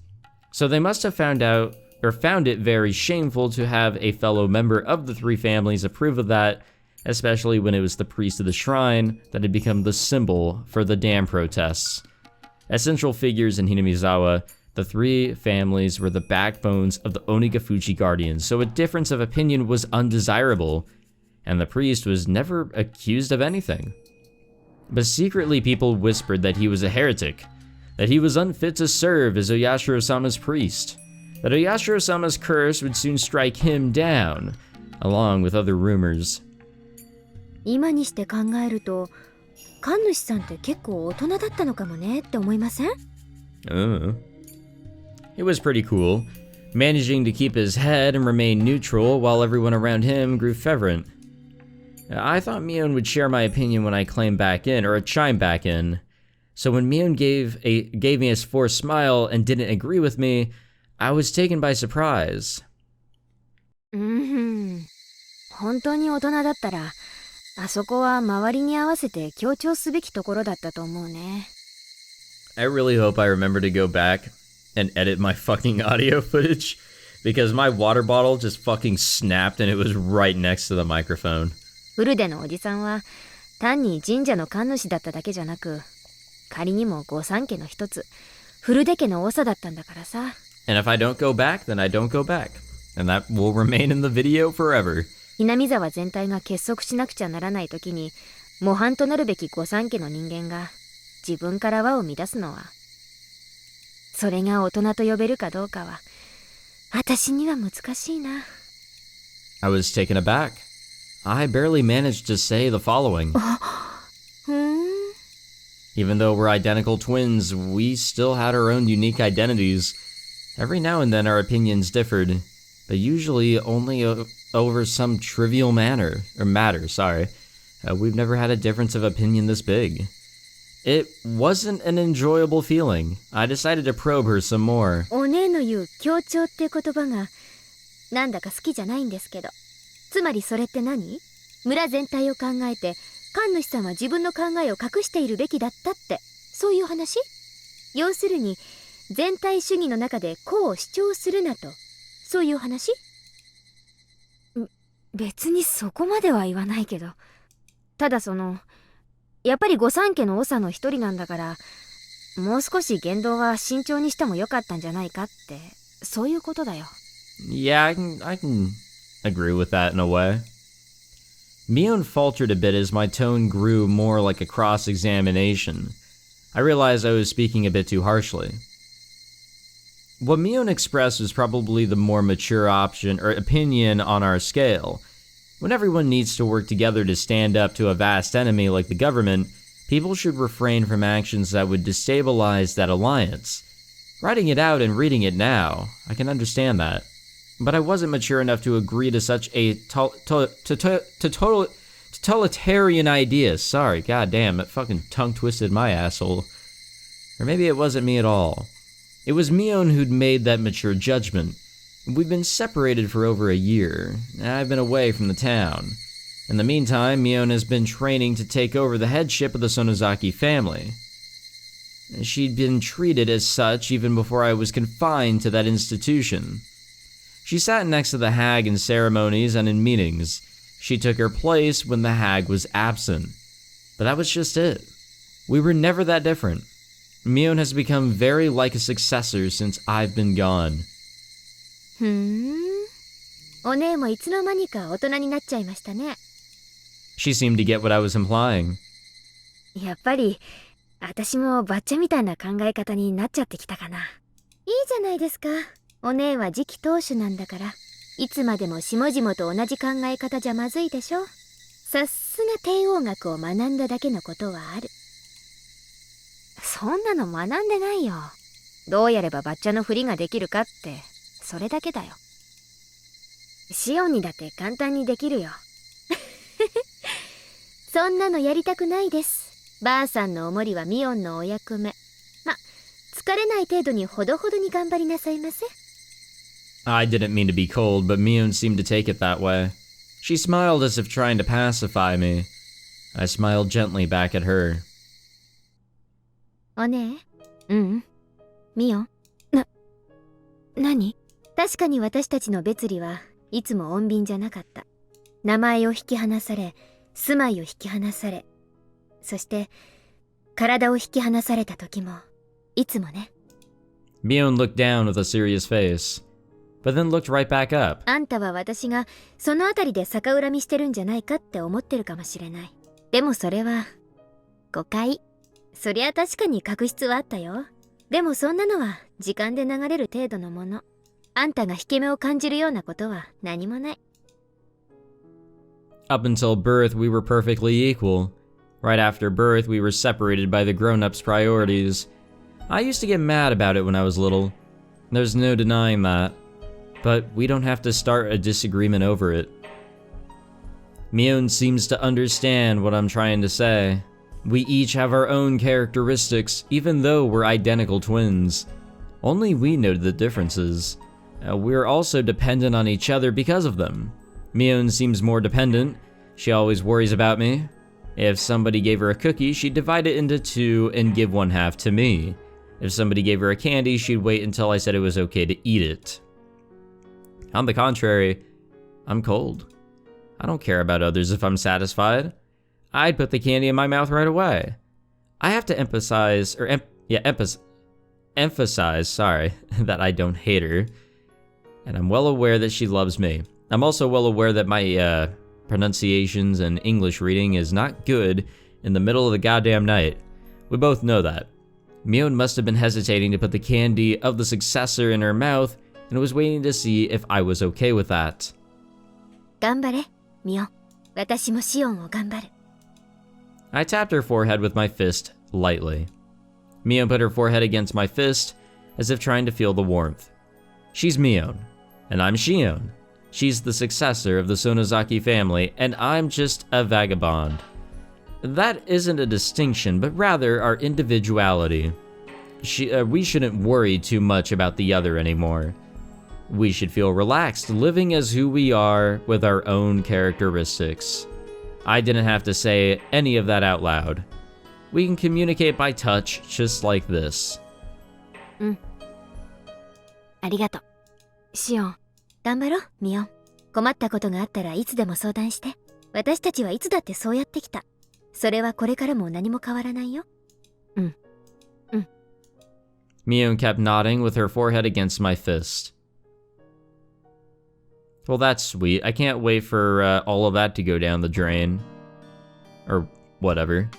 So they must have found it very shameful to have a fellow member of the three families approve of that, especially when it was the priest of the shrine that had become the symbol for the dam protests. As central figures in Hinamizawa, the three families were the backbones of the Onigafuchi Guardians, so a difference of opinion was undesirable, and the priest was never accused of anything. But secretly people whispered that he was a heretic, that he was unfit to serve as Oyashiro-sama's priest, that Oyashiro-sama's curse would soon strike him down, along with other rumors. 今にして考えると、神主さんって結構大人だったのかもねって思いません? It was pretty cool, managing to keep his head and remain neutral while everyone around him grew fervent. I thought Mion would share my opinion when I chime back in. So when Mion gave me his forced smile and didn't agree with me, I was taken by surprise. 本当に大人だったら、あそこは周りに合わせて強調すべきところだったと思うね。I really hope I remember to go back and edit my fucking audio footage, because my water bottle just fucking snapped and it was right next to the microphone. ウルデのおじさんは単に神社の神主だっただけじゃなく、仮にも御三家の一つ、古出家の長だったんだからさ。And if I don't go back, then I don't go back. And that will remain in the video forever. Hinamizawa全体が結束しなくちゃならないときに、模範となるべき御三家の人間が自分から輪を乱すのは、それが大人と呼べるかどうかは、私には難しいな。I was taken aback. I barely managed to say the following. Even though we're identical twins, we still had our own unique identities. Every now and then our opinions differed, but usually only over some trivial matter. We've never had a difference of opinion this big. It wasn't an enjoyable feeling. I decided to probe her some more. お姉の言う協調って言葉がなんだか好きじゃないんですけど。つまりそれって何？村全体を考えて神主さんは自分の考えを隠しているべきだったって、そういう話？要するに全体主義の中でこう主張するなと、そういう話？別にそこまでは言わないけど、ただやっぱり御三家の長の一人なんだから、もう少し言動は慎重にしてもよかったんじゃないかって、そういうことだよ。Yeah, I can agree with that in a way. Mion faltered a bit as my tone grew more like a cross-examination. I realized I was speaking a bit too harshly. What Mion expressed was probably the more mature option or opinion on our scale. When everyone needs to work together to stand up to a vast enemy like the government, people should refrain from actions that would destabilize that alliance. Writing it out and reading it now, I can understand that. But I wasn't mature enough to agree to such a totalitarian idea. Sorry, goddamn, it fucking tongue-twisted my asshole. Or maybe it wasn't me at all. It was Mion who'd made that mature judgment. We've been separated for over a year, and I've been away from the town. In the meantime, Mion has been training to take over the headship of the Sonozaki family. She'd been treated as such even before I was confined to that institution. She sat next to the hag in ceremonies and in meetings. She took her place when the hag was absent. But that was just it. We were never that different. Mion has become very like a successor since I've been gone. お姉もいつの間にか大人になっちゃいましたね。She seemed to get what I was implying. やっぱり私もバッチャみたいな考え方になっちゃってきたかな。いいじゃないですか。お姉は次期当主なんだから、いつまでも下々と同じ考え方じゃまずいでしょ。さすが帝王学を学んだだけのことはある。そんなの学んでないよ。どうやればバッチャのふりができるかって、それだけだよ。シオンにだって簡単にできるよ。そんなのやりたくないです。ばあさんのおもりはミオンのお役目。ま、疲れない程度にほどほどに頑張りなさいませ。I didn't mean to be cold, but Mion seemed to take it that way. She smiled as if trying to pacify me. I smiled gently back at her. お姉？ミオン？何？確かに私たちの別離はいつも穏便じゃなかった。名前を引き離され、住まいを引き離され、そして体を引き離された時もいつもね。Mion looked down with a serious face, but then looked right back up. あんたは私がそのあたりで逆恨みしてるんじゃないかって思ってるかもしれない。でもそれは誤解。そりゃ確かに確執はあったよ。でもそんなのは時間で流れる程度のもの。あんたが引け目を感じるようなことは何もない。Up until birth, we were perfectly equal. Right after birth, we were separated by the grown-ups' priorities. I used to get mad about it when I was little. There's no denying that. But we don't have to start a disagreement over it. Mion seems to understand what I'm trying to say. We each have our own characteristics, even though we're identical twins. Only we know the differences. We're also dependent on each other because of them. Mion seems more dependent. She always worries about me. If somebody gave her a cookie, she'd divide it into two and give one half to me. If somebody gave her a candy, she'd wait until I said it was okay to eat it. On the contrary, I'm cold. I don't care about others if I'm satisfied. I'd put the candy in my mouth right away. I have to emphasize, sorry, that I don't hate her. And I'm well aware that she loves me. I'm also well aware that my pronunciations and English reading is not good in the middle of the goddamn night. We both know that. Mion must have been hesitating to put the candy of the successor in her mouth and was waiting to see if I was okay with that. 頑張れ、ミオン。私もシオンを頑張る。I tapped her forehead with my fist lightly. Mion put her forehead against my fist as if trying to feel the warmth. She's Mion, and I'm Shion. She's the successor of the Sonozaki family, and I'm just a vagabond. That isn't a distinction, but rather our individuality. We shouldn't worry too much about the other anymore. We should feel relaxed, living as who we are with our own characteristics. I didn't have to say any of that out loud. We can communicate by touch, just like this. ありがとう。シオン、頑張ろう、ミオン。困ったことがあったらいつでも相談して。私たちはいつだってそうやってきた。それはこれからも何も変わらないよ。Mion kept nodding with her forehead against my fist. Well, that's sweet. I can't wait for all of that to go down the drain. Or whatever.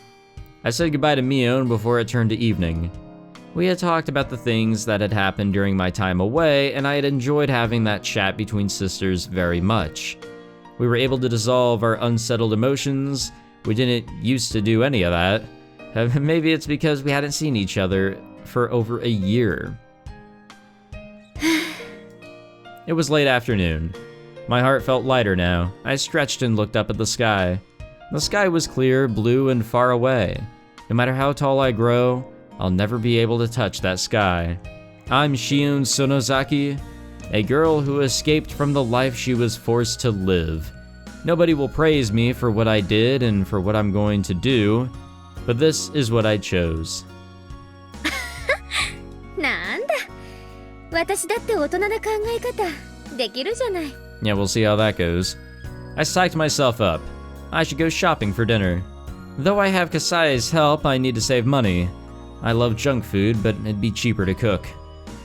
I said goodbye to Mion before it turned to evening. We had talked about the things that had happened during my time away, and I had enjoyed having that chat between sisters very much. We were able to dissolve our unsettled emotions. We didn't used to do any of that. Maybe it's because we hadn't seen each other for over a year. It was late afternoon. My heart felt lighter now. I stretched and looked up at the sky. The sky was clear, blue, and far away. No matter how tall I grow, I'll never be able to touch that sky. I'm Shion Sonozaki, a girl who escaped from the life she was forced to live. Nobody will praise me for what I did and for what I'm going to do, but this is what I chose. なんだ。私だって大人な考え方できるじゃない。Yeah, we'll see how that goes. I psyched myself up. I should go shopping for dinner. Though I have Kasai's help, I need to save money. I love junk food, but it'd be cheaper to cook.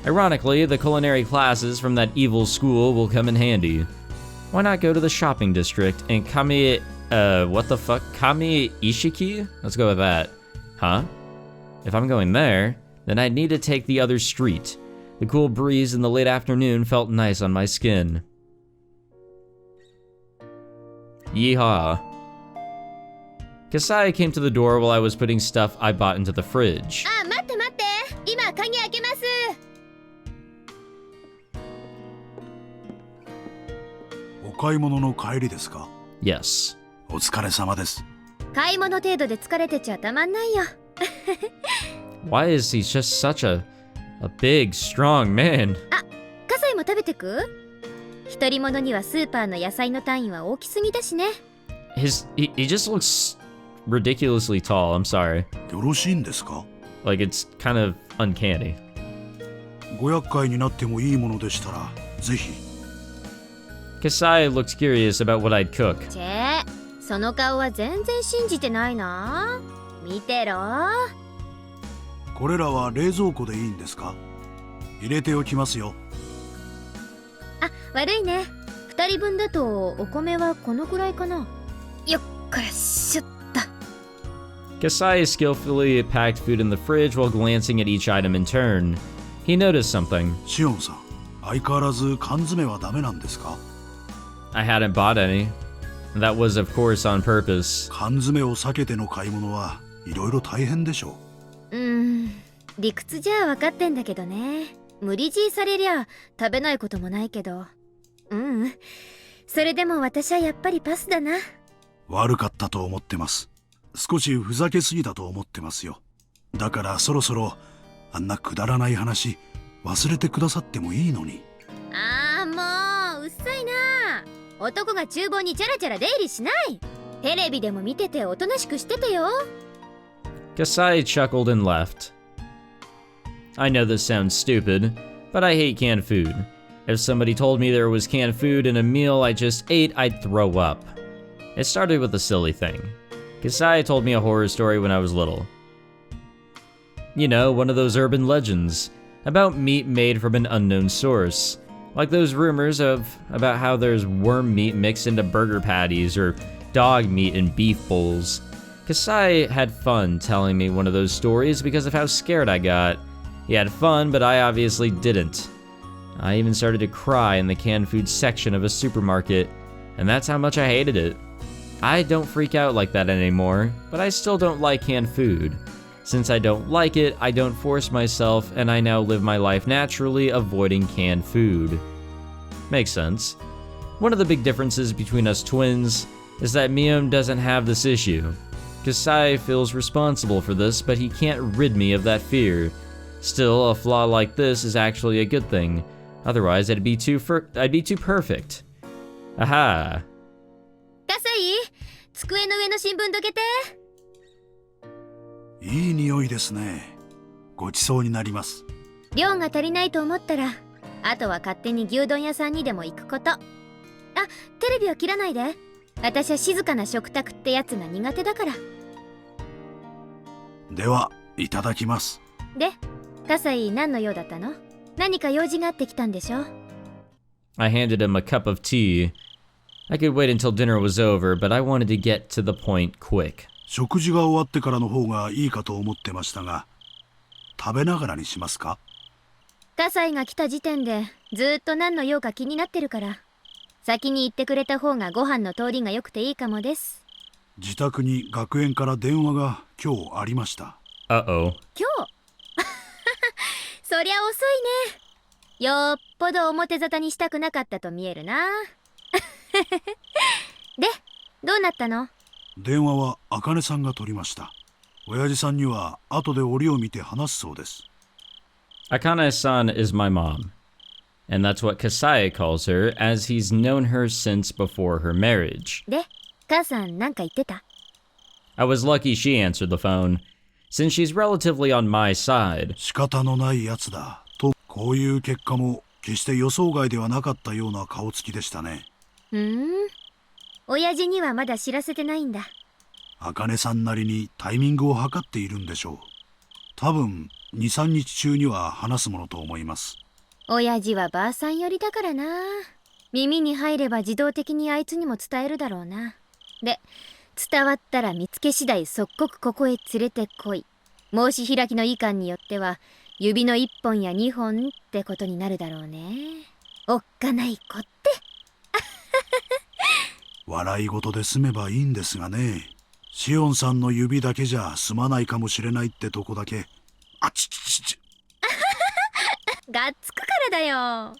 Ironically, the culinary classes from that evil school will come in handy. Why not go to the shopping district and Kami Ishiki? Let's go with that. Huh? If I'm going there, then I'd need to take the other street. The cool breeze in the late afternoon felt nice on my skin. Yeehaw. Kasai came to the door while I was putting stuff I bought into the fridge. あ、待って待って。今鍵開けます。お買い物の帰りですか？ Yes. お疲れ様です。買い物程度で疲れてちゃたまんないよ。Why is he just such a big, strong man? あ、カサイも食べてく？一人者にはスーパーの野菜の単位は大きすぎだしね。He just looks ridiculously tall, I'm sorry. よろしいんですか？ Like, it's kind of uncanny. ご厄介になってもいいものでしたら、ぜひ。Kasai looked curious about what I'd cook. チェ、その顔は全然信じてないな。見てろ。これらは冷蔵庫でいいんですか？入れておきますよ。あ、悪いね。二人分だとお米はこのくらいかな。よっこらしょっと。Kasai skillfully packed food in the fridge while glancing at each item in turn. He noticed something. シオンさん、相変わらず缶詰はダメなんですか？ I hadn't bought any. That was, of course, on purpose. 缶詰を避けての買い物はいろいろ大変でしょう。理屈じゃ分かってんだけどね。無理強いされりゃ食べないこともないけど。それでも私はやっぱりパスだな。悪かったと思ってます。少しふざけすぎたと思ってますよ。だからそろそろあんなくだらない話忘れてくださってもいいのに。ああ、もううっさいな。男が厨房にチャラチャラ出入りしない。テレビでも見てておとなしくしててよ。Kasai chuckled and left. I know this sounds stupid, but I hate canned food. If somebody told me there was canned food in a meal I just ate, I'd throw up. It started with a silly thing. Kasai told me a horror story when I was little. You know, one of those urban legends about meat made from an unknown source. Like those rumors about how there's worm meat mixed into burger patties or dog meat in beef bowls. Kasai had fun telling me one of those stories because of how scared I got. He had fun, but I obviously didn't. I even started to cry in the canned food section of a supermarket, and that's how much I hated it. I don't freak out like that anymore, but I still don't like canned food. Since I don't like it, I don't force myself, and I now live my life naturally, avoiding canned food. Makes sense. One of the big differences between us twins is that Mion doesn't have this issue. Kasai feels responsible for this, but he can't rid me of that fear. Still, a flaw like this is actually a good thing. Otherwise, I'd be too perfect. Aha. カサイ、机の上の新聞どけて。いい匂いですね。ごちそうになります。量が足りないと思ったら、あとは勝手に牛丼屋さんにでも行くこと。あ、テレビは切らないで。私は静かな食卓ってやつが苦手だから。では、いただきます。で、カサイ何の用だったの？何か用事があってきたんでしょ？ I handed him a cup of tea. I could wait until dinner was over, but I wanted to get to the point quick. 食事が終わってからの方がいいかと思ってましたが、食べながらにしますか？カサイが来た時点でずっと何の用か気になってるから、先に言ってくれた方がご飯の通りが良くていいかもです。自宅に学園から電話が今日ありました。Uh-oh. 今日そりゃ遅いね。よっぽど表沙汰にしたくなかったと見えるな。で、どうなったの？電話は茜さんが取りました。親父さんには後で折を見て話すそうです。Akane-san is my mom, and that's what Kasai calls her, as he's known her since before her marriage. で、母さんなんか言ってた？ I was lucky she answered the phone, since she's relatively on my side. 仕方のないやつだと、こういう結果も決して予想外ではなかったような顔つきでしたね。親父にはまだ知らせてないんだ。茜さんなりにタイミングを測っているんでしょう。多分 2,3 日中には話すものと思います。親父はばあさん寄りだからな。耳に入れば自動的にあいつにも伝えるだろうな。で、伝わったら見つけ次第即刻ここへ連れてこい。申し開きの意見によっては指の1本や2本ってことになるだろうね。おっかない子って。笑い事で済めばいいんですがね。シオンさんの指だけじゃ済まないかもしれないってとこだけ。あちちちち。がっつくからだよ。あ、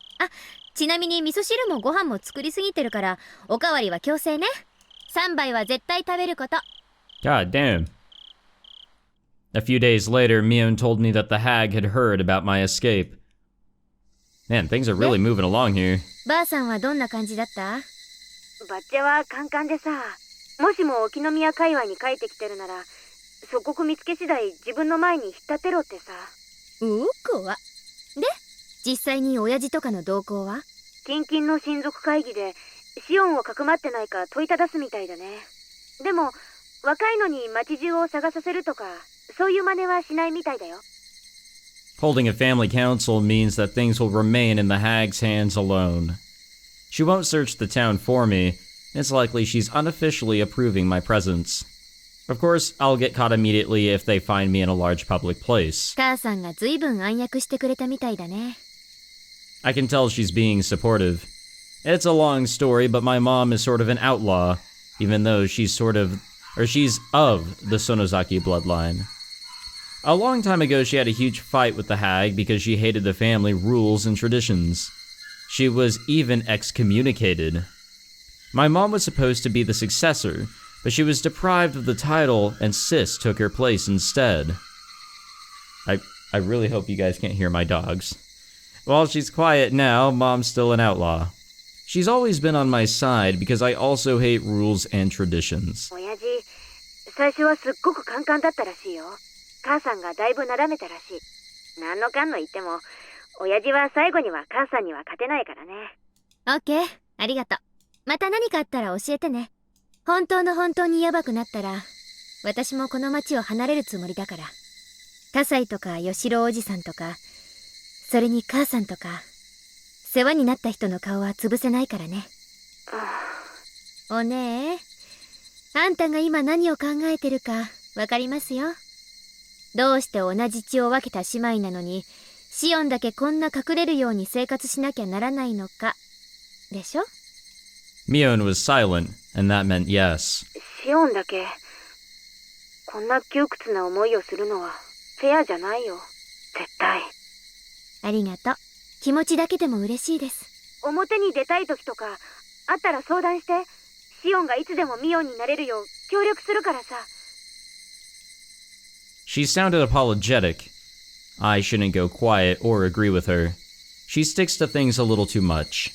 ちなみに味噌汁もご飯も作りすぎてるからおかわりは強制ね。3杯は絶対食べること。God damn. A few days later, Mion told me that the hag had heard about my escape. Man, things are really moving along here. ばあさんはどんな感じだった？バッチャはカンカンでさ、もしも沖宮界隈に帰ってきてるなら即刻見つけ次第自分の前に引っ立てろってさ。怖っ。で、実際に親父とかの動向は？近々の親族会議でシオンをかくまってないか問いただすみたいだね。でも若いのに街中を探させるとかそういう真似はしないみたいだよ。Holding a family council means that things will remain in the hag's hands alone. She won't search the town for me. It's likely she's unofficially approving my presence. Of course, I'll get caught immediately if they find me in a large public place. 母さんが随分暗躍してくれたみたいだね。I can tell she's being supportive. It's a long story, but my mom is sort of an outlaw, even though she's of the Sonozaki bloodline. A long time ago, she had a huge fight with the hag because she hated the family rules and traditions. She was even excommunicated. My mom was supposed to be the successor, but she was deprived of the title and Sis took her place instead. I really hope you guys can't hear my dogs. While she's quiet now, Mom's still an outlaw. She's always been on my side because I also hate rules and traditions. 親父、最初はすっごくカンカンだったらしいよ。母さんがだいぶなだめたらしい。何のかんの言っても、親父は最後には母さんには勝てないからね。オッケー、ありがとう。また何かあったら教えてね。本当にヤバくなったら、私もこの町を離れるつもりだから。葛西とか吉郎おじさんとか、それに母さんとか、世話になった人の顔は潰せないからね。お姉、あんたが今何を考えてるかわかりますよ。どうして同じ血を分けた姉妹なのに、シオンだけこんな隠れるように生活しなきゃならないのか、でしょ？ Mion was silent, and that meant yes. シオンだけこんな窮屈な思いをするのはフェアじゃないよ、絶対。ありがとう。気持ちだけでも嬉しいです。表に出たい時とかあったら相談して、シオンがいつでもミオンになれるよう協力するからさ。She sounded apologetic. I shouldn't go quiet or agree with her. She sticks to things a little too much.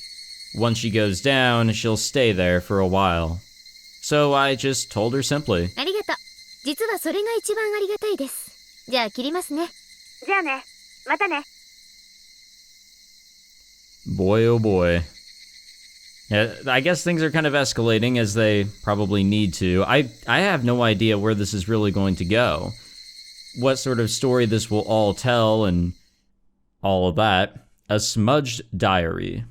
Once she goes down, she'll stay there for a while. So I just told her simply. ありがとう。実はそれが一番ありがたいです。じゃあ切りますね。じゃあね、またね。Boy, oh boy. Yeah, I guess things are kind of escalating as they probably need to. I have no idea where this is really going to go. What sort of story this will all tell and all of that. A smudged diary.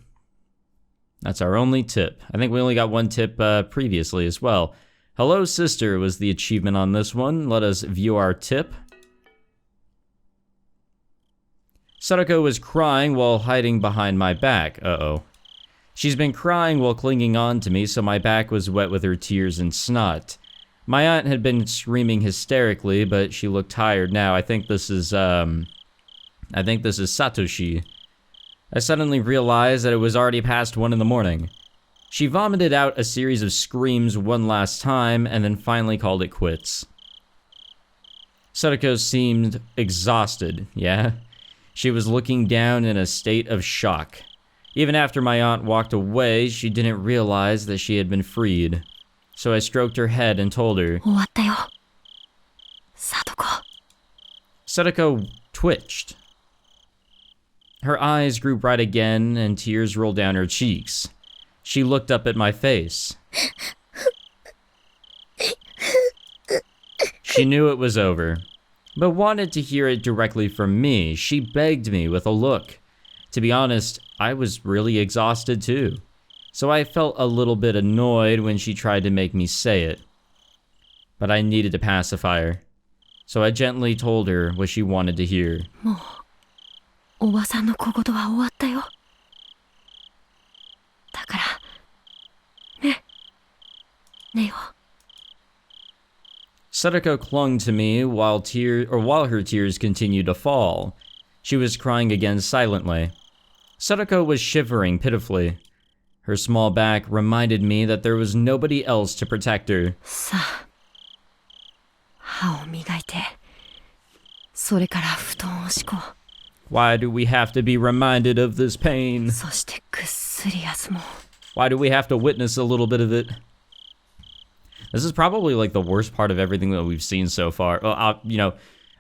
That's our only tip. I think we only got one tip previously as well. Hello, sister was the achievement on this one. Let us view our tip. Sadako was crying while hiding behind my back. Uh-oh. She's been crying while clinging on to me, so my back was wet with her tears and snot. My aunt had been screaming hysterically, but she looked tired now. I think this is Satoshi. I suddenly realized that it was already past 1 in the morning. She vomited out a series of screams one last time, and then finally called it quits. Sadako seemed exhausted, yeah? She was looking down in a state of shock. Even after my aunt walked away, she didn't realize that she had been freed. So I stroked her head and told her, 終わったよ。Sadako. Sadako twitched. Her eyes grew bright again and tears rolled down her cheeks. She looked up at my face. She knew it was over, but wanted to hear it directly from me. She begged me with a look. To be honest, I was really exhausted too, so I felt a little bit annoyed when she tried to make me say it. But I needed to pacify her, so I gently told her what she wanted to hear. もう、おばさんの小言は終わったよ。だから、ね、ねよ。Sadako clung to me while her tears continued to fall. She was crying again silently. Sadako was shivering pitifully. Her small back reminded me that there was nobody else to protect her. さあ、歯を磨いて、それから布団を敷こう。Why do we have to be reminded of this pain? そしてぐっすり休もう。Why do we have to witness a little bit of it? This is probably like the worst part of everything that we've seen so far. Well,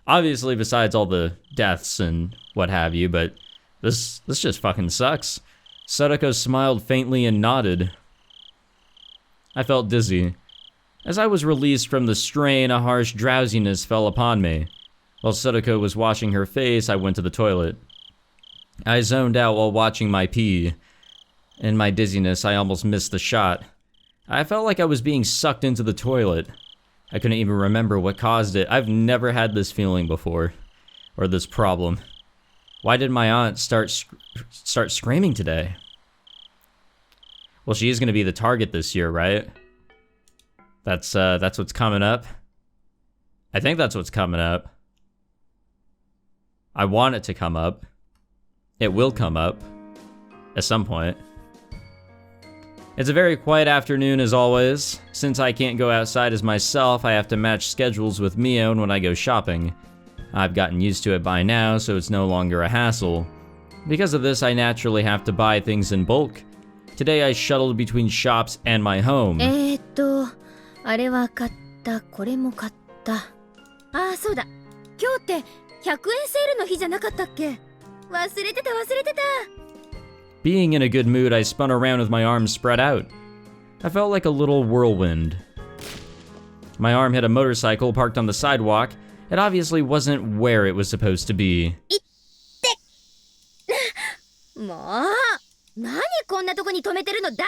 obviously besides all the deaths and what have you, but this just fucking sucks. Sadako smiled faintly and nodded. I felt dizzy. As I was released from the strain, a harsh drowsiness fell upon me. While Sadako was washing her face, I went to the toilet. I zoned out while watching my pee. In my dizziness, I almost missed the shot. I felt like I was being sucked into the toilet. I couldn't even remember what caused it. I've never had this feeling before, or this problem. Why did my aunt start screaming today? Well, she is going to be the target this year, right? That's what's coming up. I think that's what's coming up. I want it to come up. It will come up at some point. It's a very quiet afternoon as always. Since I can't go outside as myself, I have to match schedules with Mion when I go shopping. I've gotten used to it by now, so it's no longer a hassle. Because of this, I naturally have to buy things in bulk. Today I shuttled between shops and my home. あれは買った、これも買った。ああ、そうだ。今日って100円セールの日じゃなかったっけ？忘れてた。Being in a good mood, I spun around with my arms spread out. I felt like a little whirlwind. My arm hit a motorcycle parked on the sidewalk, It obviously wasn't where it was supposed to be. もう何こんなとこに止めてるの誰？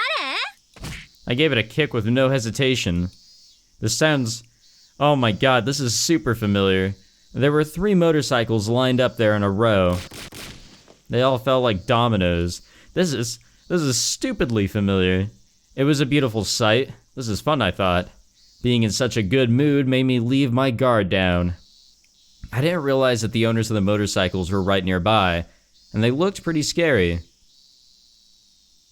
I gave it a kick with no hesitation. This sounds... Oh my god, this is super familiar. There were 3 motorcycles lined up there in a row. They all felt like dominoes. This is stupidly familiar. It was a beautiful sight. This is fun, I thought. Being in such a good mood made me leave my guard down. I didn't realize that the owners of the motorcycles were right nearby, and they looked pretty scary.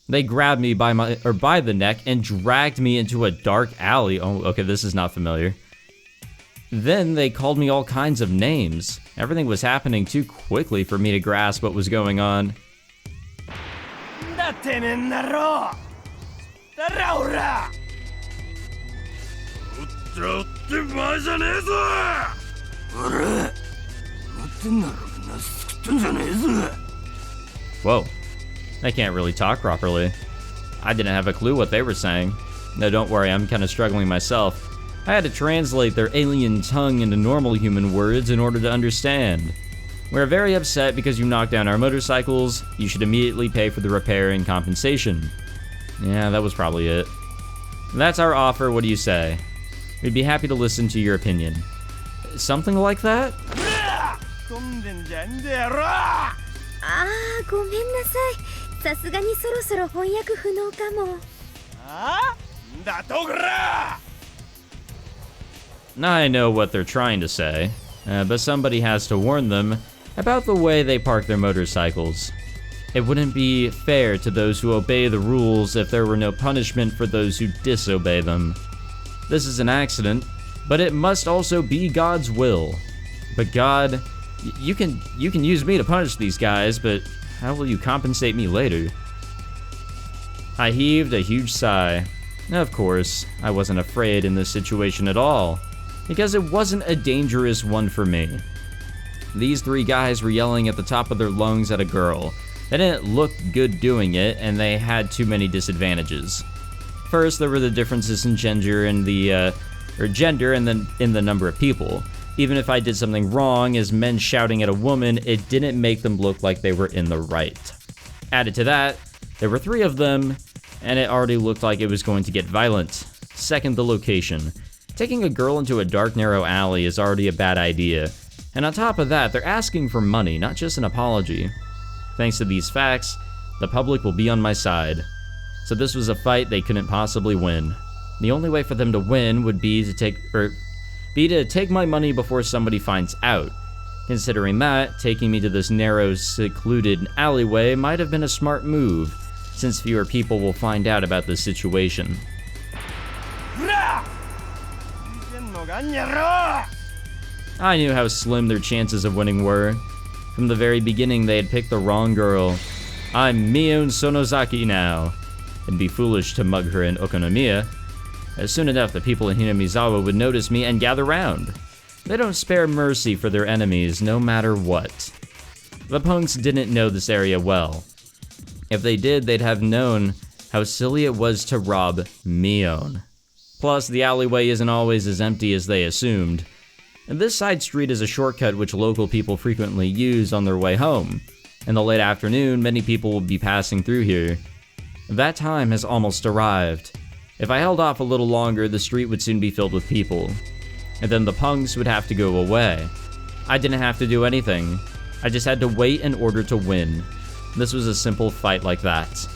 They grabbed me by the neck and dragged me into a dark alley. Oh, okay, this is not familiar. Then they called me all kinds of names. Everything was happening too quickly for me to grasp what was going on. Whoa, they can't really talk properly. I didn't have a clue what they were saying. No, don't worry, I'm kind of struggling myself. I had to translate their alien tongue into normal human words in order to understand. We're very upset because you knocked down our motorcycles. You should immediately pay for the repair and compensation. Yeah, that was probably it. That's our offer, what do you say? We'd be happy to listen to your opinion. Something like that? あー、ごめんなさい。さすがにそろそろ翻訳不能かも。I know what they're trying to say, but somebody has to warn them about the way they park their motorcycles. It wouldn't be fair to those who obey the rules if there were no punishment for those who disobey them. This is an accident, but it must also be God's will. But God, you can use me to punish these guys, but how will you compensate me later? I heaved a huge sigh. Of course, I wasn't afraid in this situation at all, because it wasn't a dangerous one for me. These 3 guys were yelling at the top of their lungs at a girl. They didn't look good doing it, and they had too many disadvantages. First, there were the differences in gender and then in the number of people. Even if I did something wrong as men shouting at a woman, it didn't make them look like they were in the right. Added to that, there were 3 of them, and it already looked like it was going to get violent. Second, the location. Taking a girl into a dark, narrow alley is already a bad idea. And on top of that, they're asking for money, not just an apology. Thanks to these facts, the public will be on my side. So this was a fight they couldn't possibly win. The only way for them to win would be to take my money before somebody finds out. Considering that, taking me to this narrow, secluded alleyway might have been a smart move, since fewer people will find out about this situation. I knew how slim their chances of winning were. From the very beginning, they had picked the wrong girl. I'm Shion Sonozaki now. It'd be foolish to mug her in Okonomiya. Soon enough, the people in Hinamizawa would notice me and gather round. They don't spare mercy for their enemies, no matter what. The punks didn't know this area well. If they did, they'd have known how silly it was to rob Mion. Plus, the alleyway isn't always as empty as they assumed. And this side street is a shortcut which local people frequently use on their way home. In the late afternoon, many people will be passing through here. That time has almost arrived. If I held off a little longer, the street would soon be filled with people. And then the punks would have to go away. I didn't have to do anything. I just had to wait in order to win. This was a simple fight like that.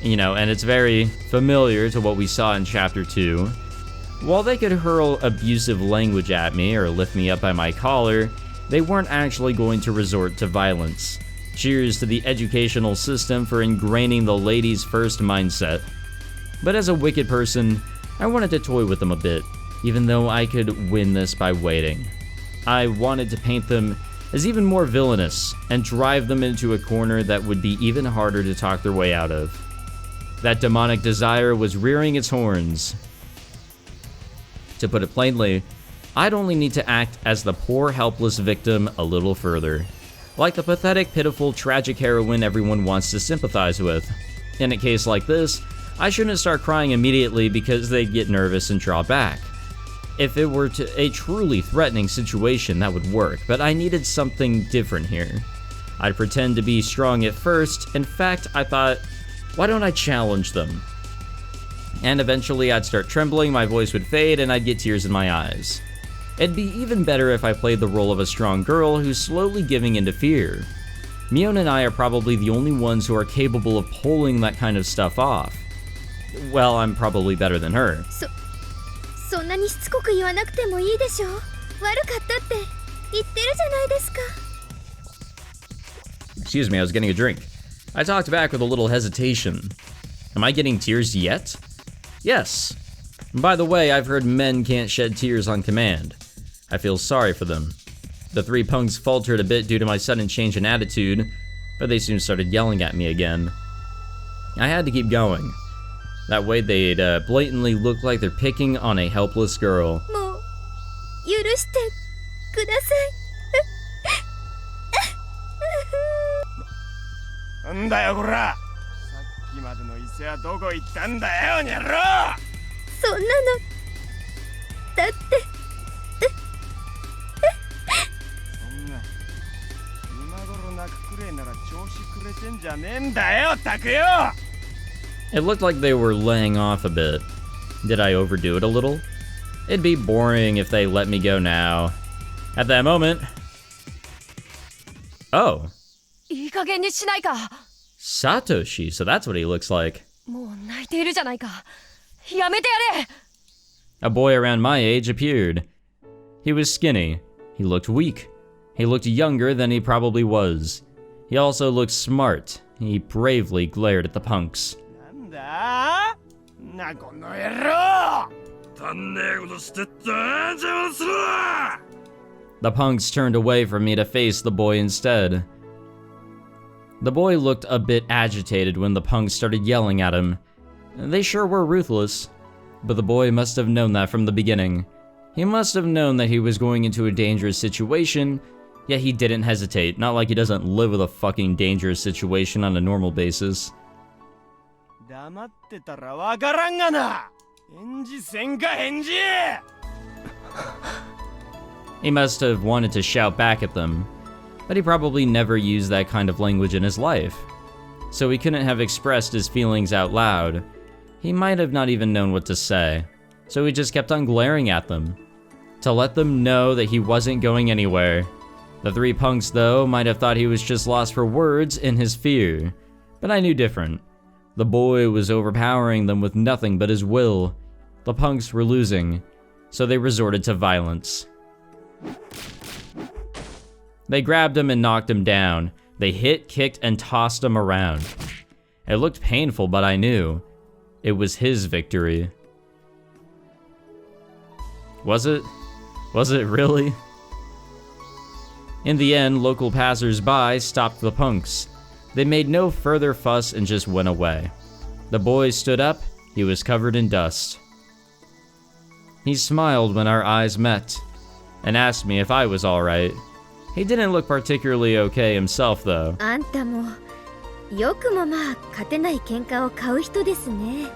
You know, and it's very familiar to what we saw in Chapter 2. While they could hurl abusive language at me or lift me up by my collar, they weren't actually going to resort to violence. Cheers to the educational system for ingraining the ladies first mindset. But as a wicked person, I wanted to toy with them a bit, even though I could win this by waiting. I wanted to paint them as even more villainous and drive them into a corner that would be even harder to talk their way out of. That demonic desire was rearing its horns. To put it plainly, I'd only need to act as the poor, helpless victim a little further. Like the pathetic, pitiful, tragic heroine everyone wants to sympathize with. In a case like this, I shouldn't start crying immediately because they'd get nervous and draw back. If it were a truly threatening situation, that would work, but I needed something different here. I'd pretend to be strong at first. In fact, I thought, why don't I challenge them? And eventually I'd start trembling, my voice would fade, and I'd get tears in my eyes. It'd be even better if I played the role of a strong girl who's slowly giving into fear. Mion and I are probably the only ones who are capable of pulling that kind of stuff off. Well, I'm probably better than her. そんなにしつこく言わなくてもいいでしょ。悪かったって言ってるじゃないですか。Excuse me, I was getting a drink. I talked back with a little hesitation. Am I getting tears yet? Yes. By the way, I've heard men can't shed tears on command. I feel sorry for them. The three punks faltered a bit due to my sudden change in attitude, but they soon started yelling at me again. I had to keep going. That way they'd blatantly look like they're picking on a helpless girl. もう許してください。なんだよこら。さっきまでの伊勢はどこ行ったんだよ、にゃろ。そんなのだってそんな今頃泣くくれなら調子くれてんじゃねえんだよ、たくよ。 It looked like they were laying off a bit. Did I overdo it a little? It'd be boring if they let me go now. At that moment... Oh. いい加減にしないか。 Satoshi, so that's what he looks like. もう泣いているじゃないか。やめてやれ。 A boy around my age appeared. He was skinny. He looked weak. He looked younger than he probably was. He also looked smart. He bravely glared at the punks. なんだなこの野郎。足んねえことしてって邪魔するな。 The punks turned away from me to face the boy instead. The boy looked a bit agitated when the punks started yelling at him. They sure were ruthless, but the boy must have known that from the beginning. He must have known that he was going into a dangerous situation, yet he didn't hesitate, not like he doesn't live with a fucking dangerous situation on a normal basis. 黙ってたらわからんがな。返事せんか返事。 He must have wanted to shout back at them, but he probably never used that kind of language in his life, so he couldn't have expressed his feelings out loud. He might have not even known what to say, so he just kept on glaring at them, to let them know that he wasn't going anywhere. The three punks, though, might have thought he was just lost for words in his fear, but I knew different. The boy was overpowering them with nothing but his will. The punks were losing, so they resorted to violence. They grabbed him and knocked him down. They hit, kicked, and tossed him around. It looked painful, but I knew it was his victory. Was it? Was it really? In the end, local passers-by stopped the punks. They made no further fuss and just went away. The boy stood up. He was covered in dust. He smiled when our eyes met and asked me if I was alright. He didn't look particularly okay himself, though. あんたもよくもまあ勝てない喧嘩を買う人ですね。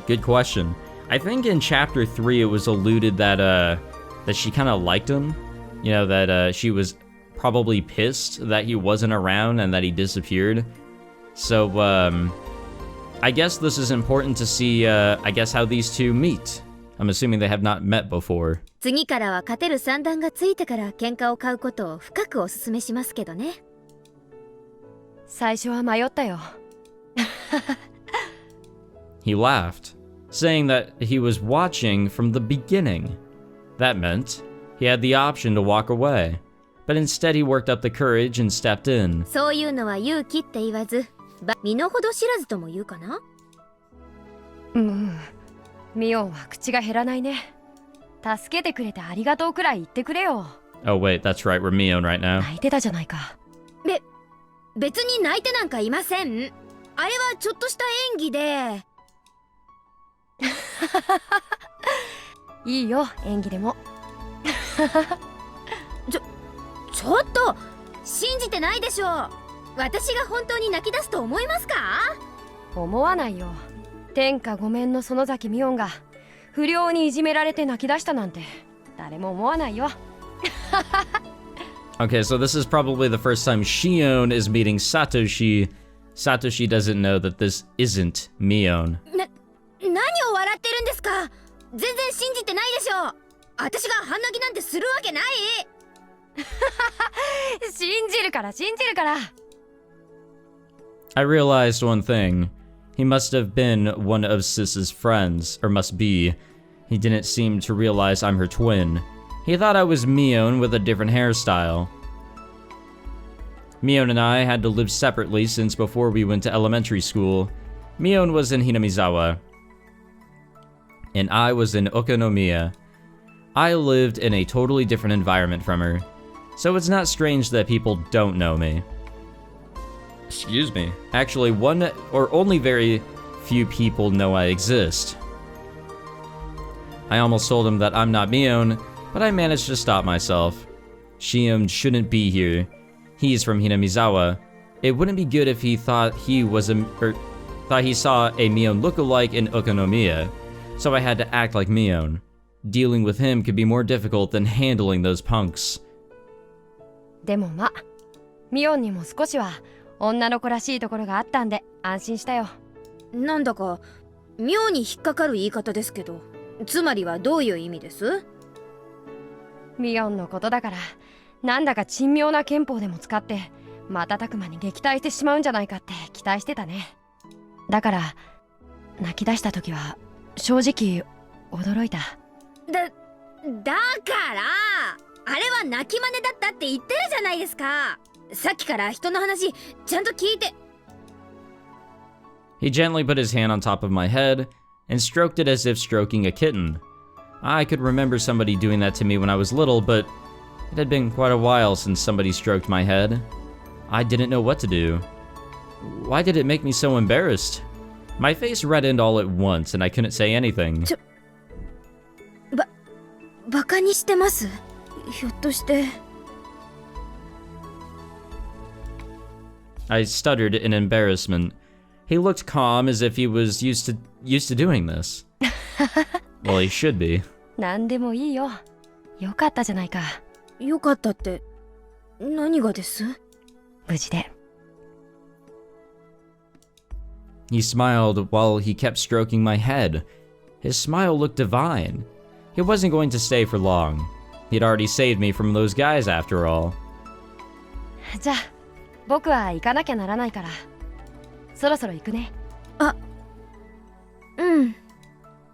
Good question. I think in chapter 3 it was alluded that that she kind of liked him. You know, that she was probably pissed that he wasn't around and that he disappeared. So I guess this is important to see I guess how these two meet. I'm assuming they have not met before. 次からは勝てる算段がついてから喧嘩を買うことを深くお勧めしますけどね。最初は迷ったよ。He laughed, saying that he was watching from the beginning. That meant he had the option to walk away, but instead he worked up the courage and stepped in. そういうのは勇気って言わず、身の程知らずとも言うかな。ミオンは口が減らないね。助けてくれてありがとうくらい言ってくれよ。Oh wait, that's right, we're Mion right now. 泣いてたじゃないか。別に泣いてなんかいません。あれはちょっとした演技で。いいよ、演技でも。ちょっと信じてないでしょ。私が本当に泣き出すと思いますか？思わないよ。天下御免の園崎ミオンが不良にいじめられて泣き出したなんて誰も思わないよ。 Okay, so this is probably the first time Shion is meeting Satoshi. Satoshi doesn't know that this isn't Mion. 何を笑ってるんですか。全然信じてないでしょ。私が半泣きなんてするわけない。信じるから信じるから。 I realized one thing. He must have been one of Sis's friends, or must be. He didn't seem to realize I'm her twin. He thought I was Mion with a different hairstyle. Mion and I had to live separately since before we went to elementary school. Mion was in Hinamizawa, and I was in Okonomiya. I lived in a totally different environment from her, so it's not strange that people don't know me. Excuse me. Actually, one or only very few people know I exist. I almost told him that I'm not Mion, but I managed to stop myself. Shion shouldn't be here. He's from Hinamizawa. It wouldn't be good if he thought he was thought he saw a Mion lookalike in Okonomiya, so I had to act like Mion. Dealing with him could be more difficult than handling those punks. でもま、ミオンにも少しは女の子らしいところがあったんで安心したよ。なんだか妙に引っかかる言い方ですけど、つまりはどういう意味です？ミオンのことだから、なんだか珍妙な憲法でも使って瞬く間に撃退してしまうんじゃないかって期待してたね。だから泣き出した時は正直驚いた。だからあれは泣き真似だったって言ってるじゃないですか。さっきから人の話ちゃんと聞いて。 He gently put his hand on top of my head and stroked it as if stroking a kitten. I could remember somebody doing that to me when I was little, but it had been quite a while since somebody stroked my head. I didn't know what to do. Why did it make me so embarrassed? My face reddened all at once and I couldn't say anything. バカにしてます？ひょっとして。 I stuttered in embarrassment. He looked calm as if he was used to doing this. Well, he should be. なんでもいいよ。よかったじゃないか。よかったって何がです？無事で。 He smiled while he kept stroking my head. His smile looked divine. He wasn't going to stay for long. He'd already saved me from those guys after all. じゃあ、僕は行かなきゃならないから。そろそろ行くね。あ、うん。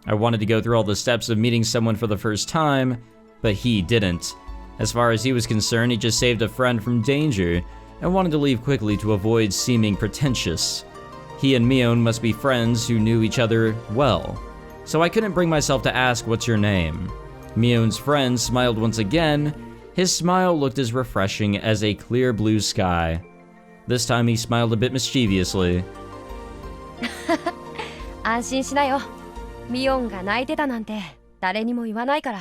I wanted to go through all the steps of meeting someone for the first time, but he didn't. As far as he was concerned, he just saved a friend from danger and wanted to leave quickly to avoid seeming pretentious. He and Mion must be friends who knew each other well, so I couldn't bring myself to ask what's your name. Mion's friend smiled once again. His smile looked as refreshing as a clear blue sky. This time he smiled a bit mischievously. 安心しなよ。ミオンが泣いてたなんて誰にも言わないから。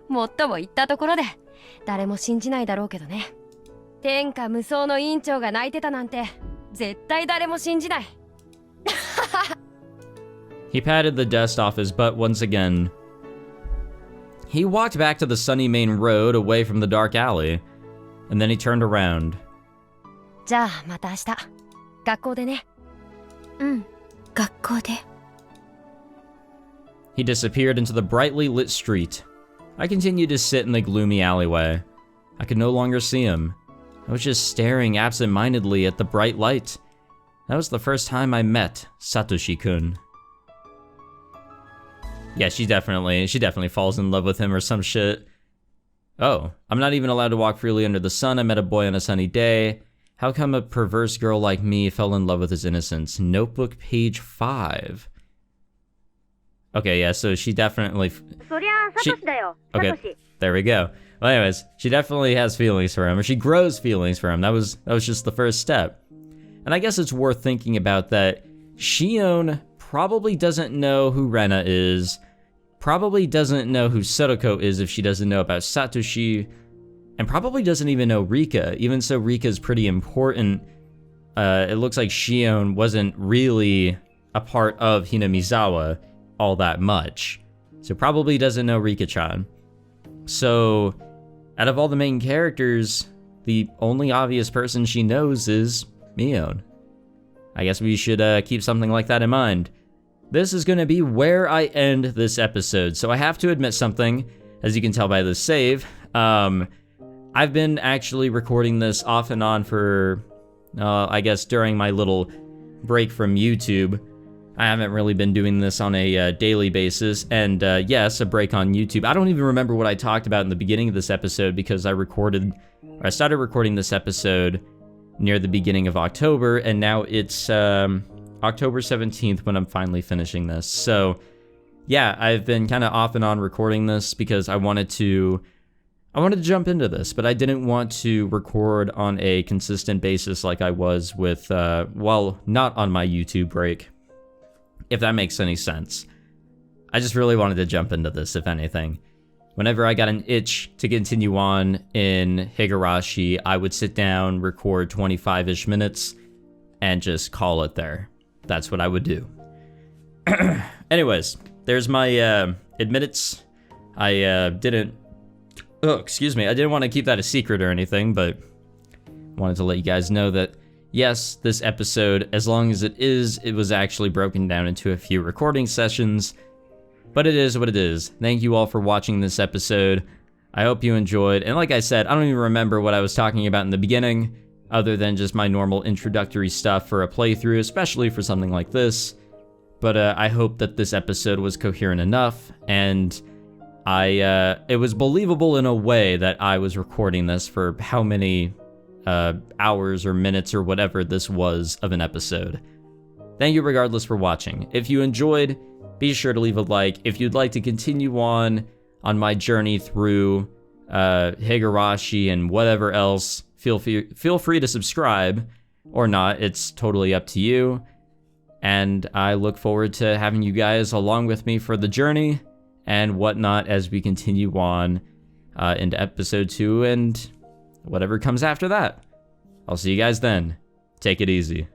もっとも言ったところで誰も信じないだろうけどね。天下無双の委員長が泣いてたなんて絶対誰も信じない。He patted the dust off his butt once again. He walked back to the sunny main road away from the dark alley, and then he turned around. じゃあまた明日。学校でね。うん、学校で。 He disappeared into the brightly lit street. I continued to sit in the gloomy alleyway. I could no longer see him. I was just staring absent-mindedly at the bright light. That was the first time I met Satoshi-kun. Yeah, she definitely falls in love with him or some shit. Oh, I'm not even allowed to walk freely under the sun. I met a boy on a sunny day. How come a perverse girl like me fell in love with his innocence? Notebook page 5. Okay, yeah, so she definitely... Okay, there we go. Well, anyways, she definitely has feelings for him, or she grows feelings for him. That was just the first step. And I guess it's worth thinking about that Shion probably doesn't know who Rena is, probably doesn't know who Soroko is if she doesn't know about Satoshi, and probably doesn't even know Rika. Even so, Rika's pretty important. It looks like Shion wasn't really a part of Hinamizawa all that much. So probably doesn't know Rika-chan. So out of all the main characters, the only obvious person she knows is Mion. I guess we should keep something like that in mind. This is going to be where I end this episode. So I have to admit something, as you can tell by the save. I've been actually recording this off and on for, I guess, during my little break from YouTube. I haven't really been doing this on a daily basis, and yes, a break on YouTube. I don't even remember what I talked about in the beginning of this episode because I started recording this episode near the beginning of October, and now it's October 17th when I'm finally finishing this. So yeah, I've been kind of off and on recording this because I wanted to jump into this, but I didn't want to record on a consistent basis like I was with, well, not on my YouTube break, if that makes any sense. I just really wanted to jump into this, if anything. Whenever I got an itch to continue on in Higurashi, I would sit down, record 25-ish minutes, and just call it there. That's what I would do. Anyways, there's my admittance. I didn't want to keep that a secret or anything, but wanted to let you guys know that, yes, this episode, as long as it was actually broken down into a few recording sessions, but it is what it is. Thank you all for watching this episode. I hope you enjoyed, and like I said, I don't even remember what I was talking about in the beginning, other than just my normal introductory stuff for a playthrough, especially for something like this, but I hope that this episode was coherent enough, and it was believable in a way that I was recording this for how many hours or minutes or whatever this was of an episode. Thank you regardless for watching. If you enjoyed, be sure to leave a like. If you'd like to continue on my journey through Higurashi and whatever else, feel free to subscribe or not. It's totally up to you. And I look forward to having you guys along with me for the journey and whatnot as we continue on into episode 2 and whatever comes after that. I'll see you guys then. Take it easy.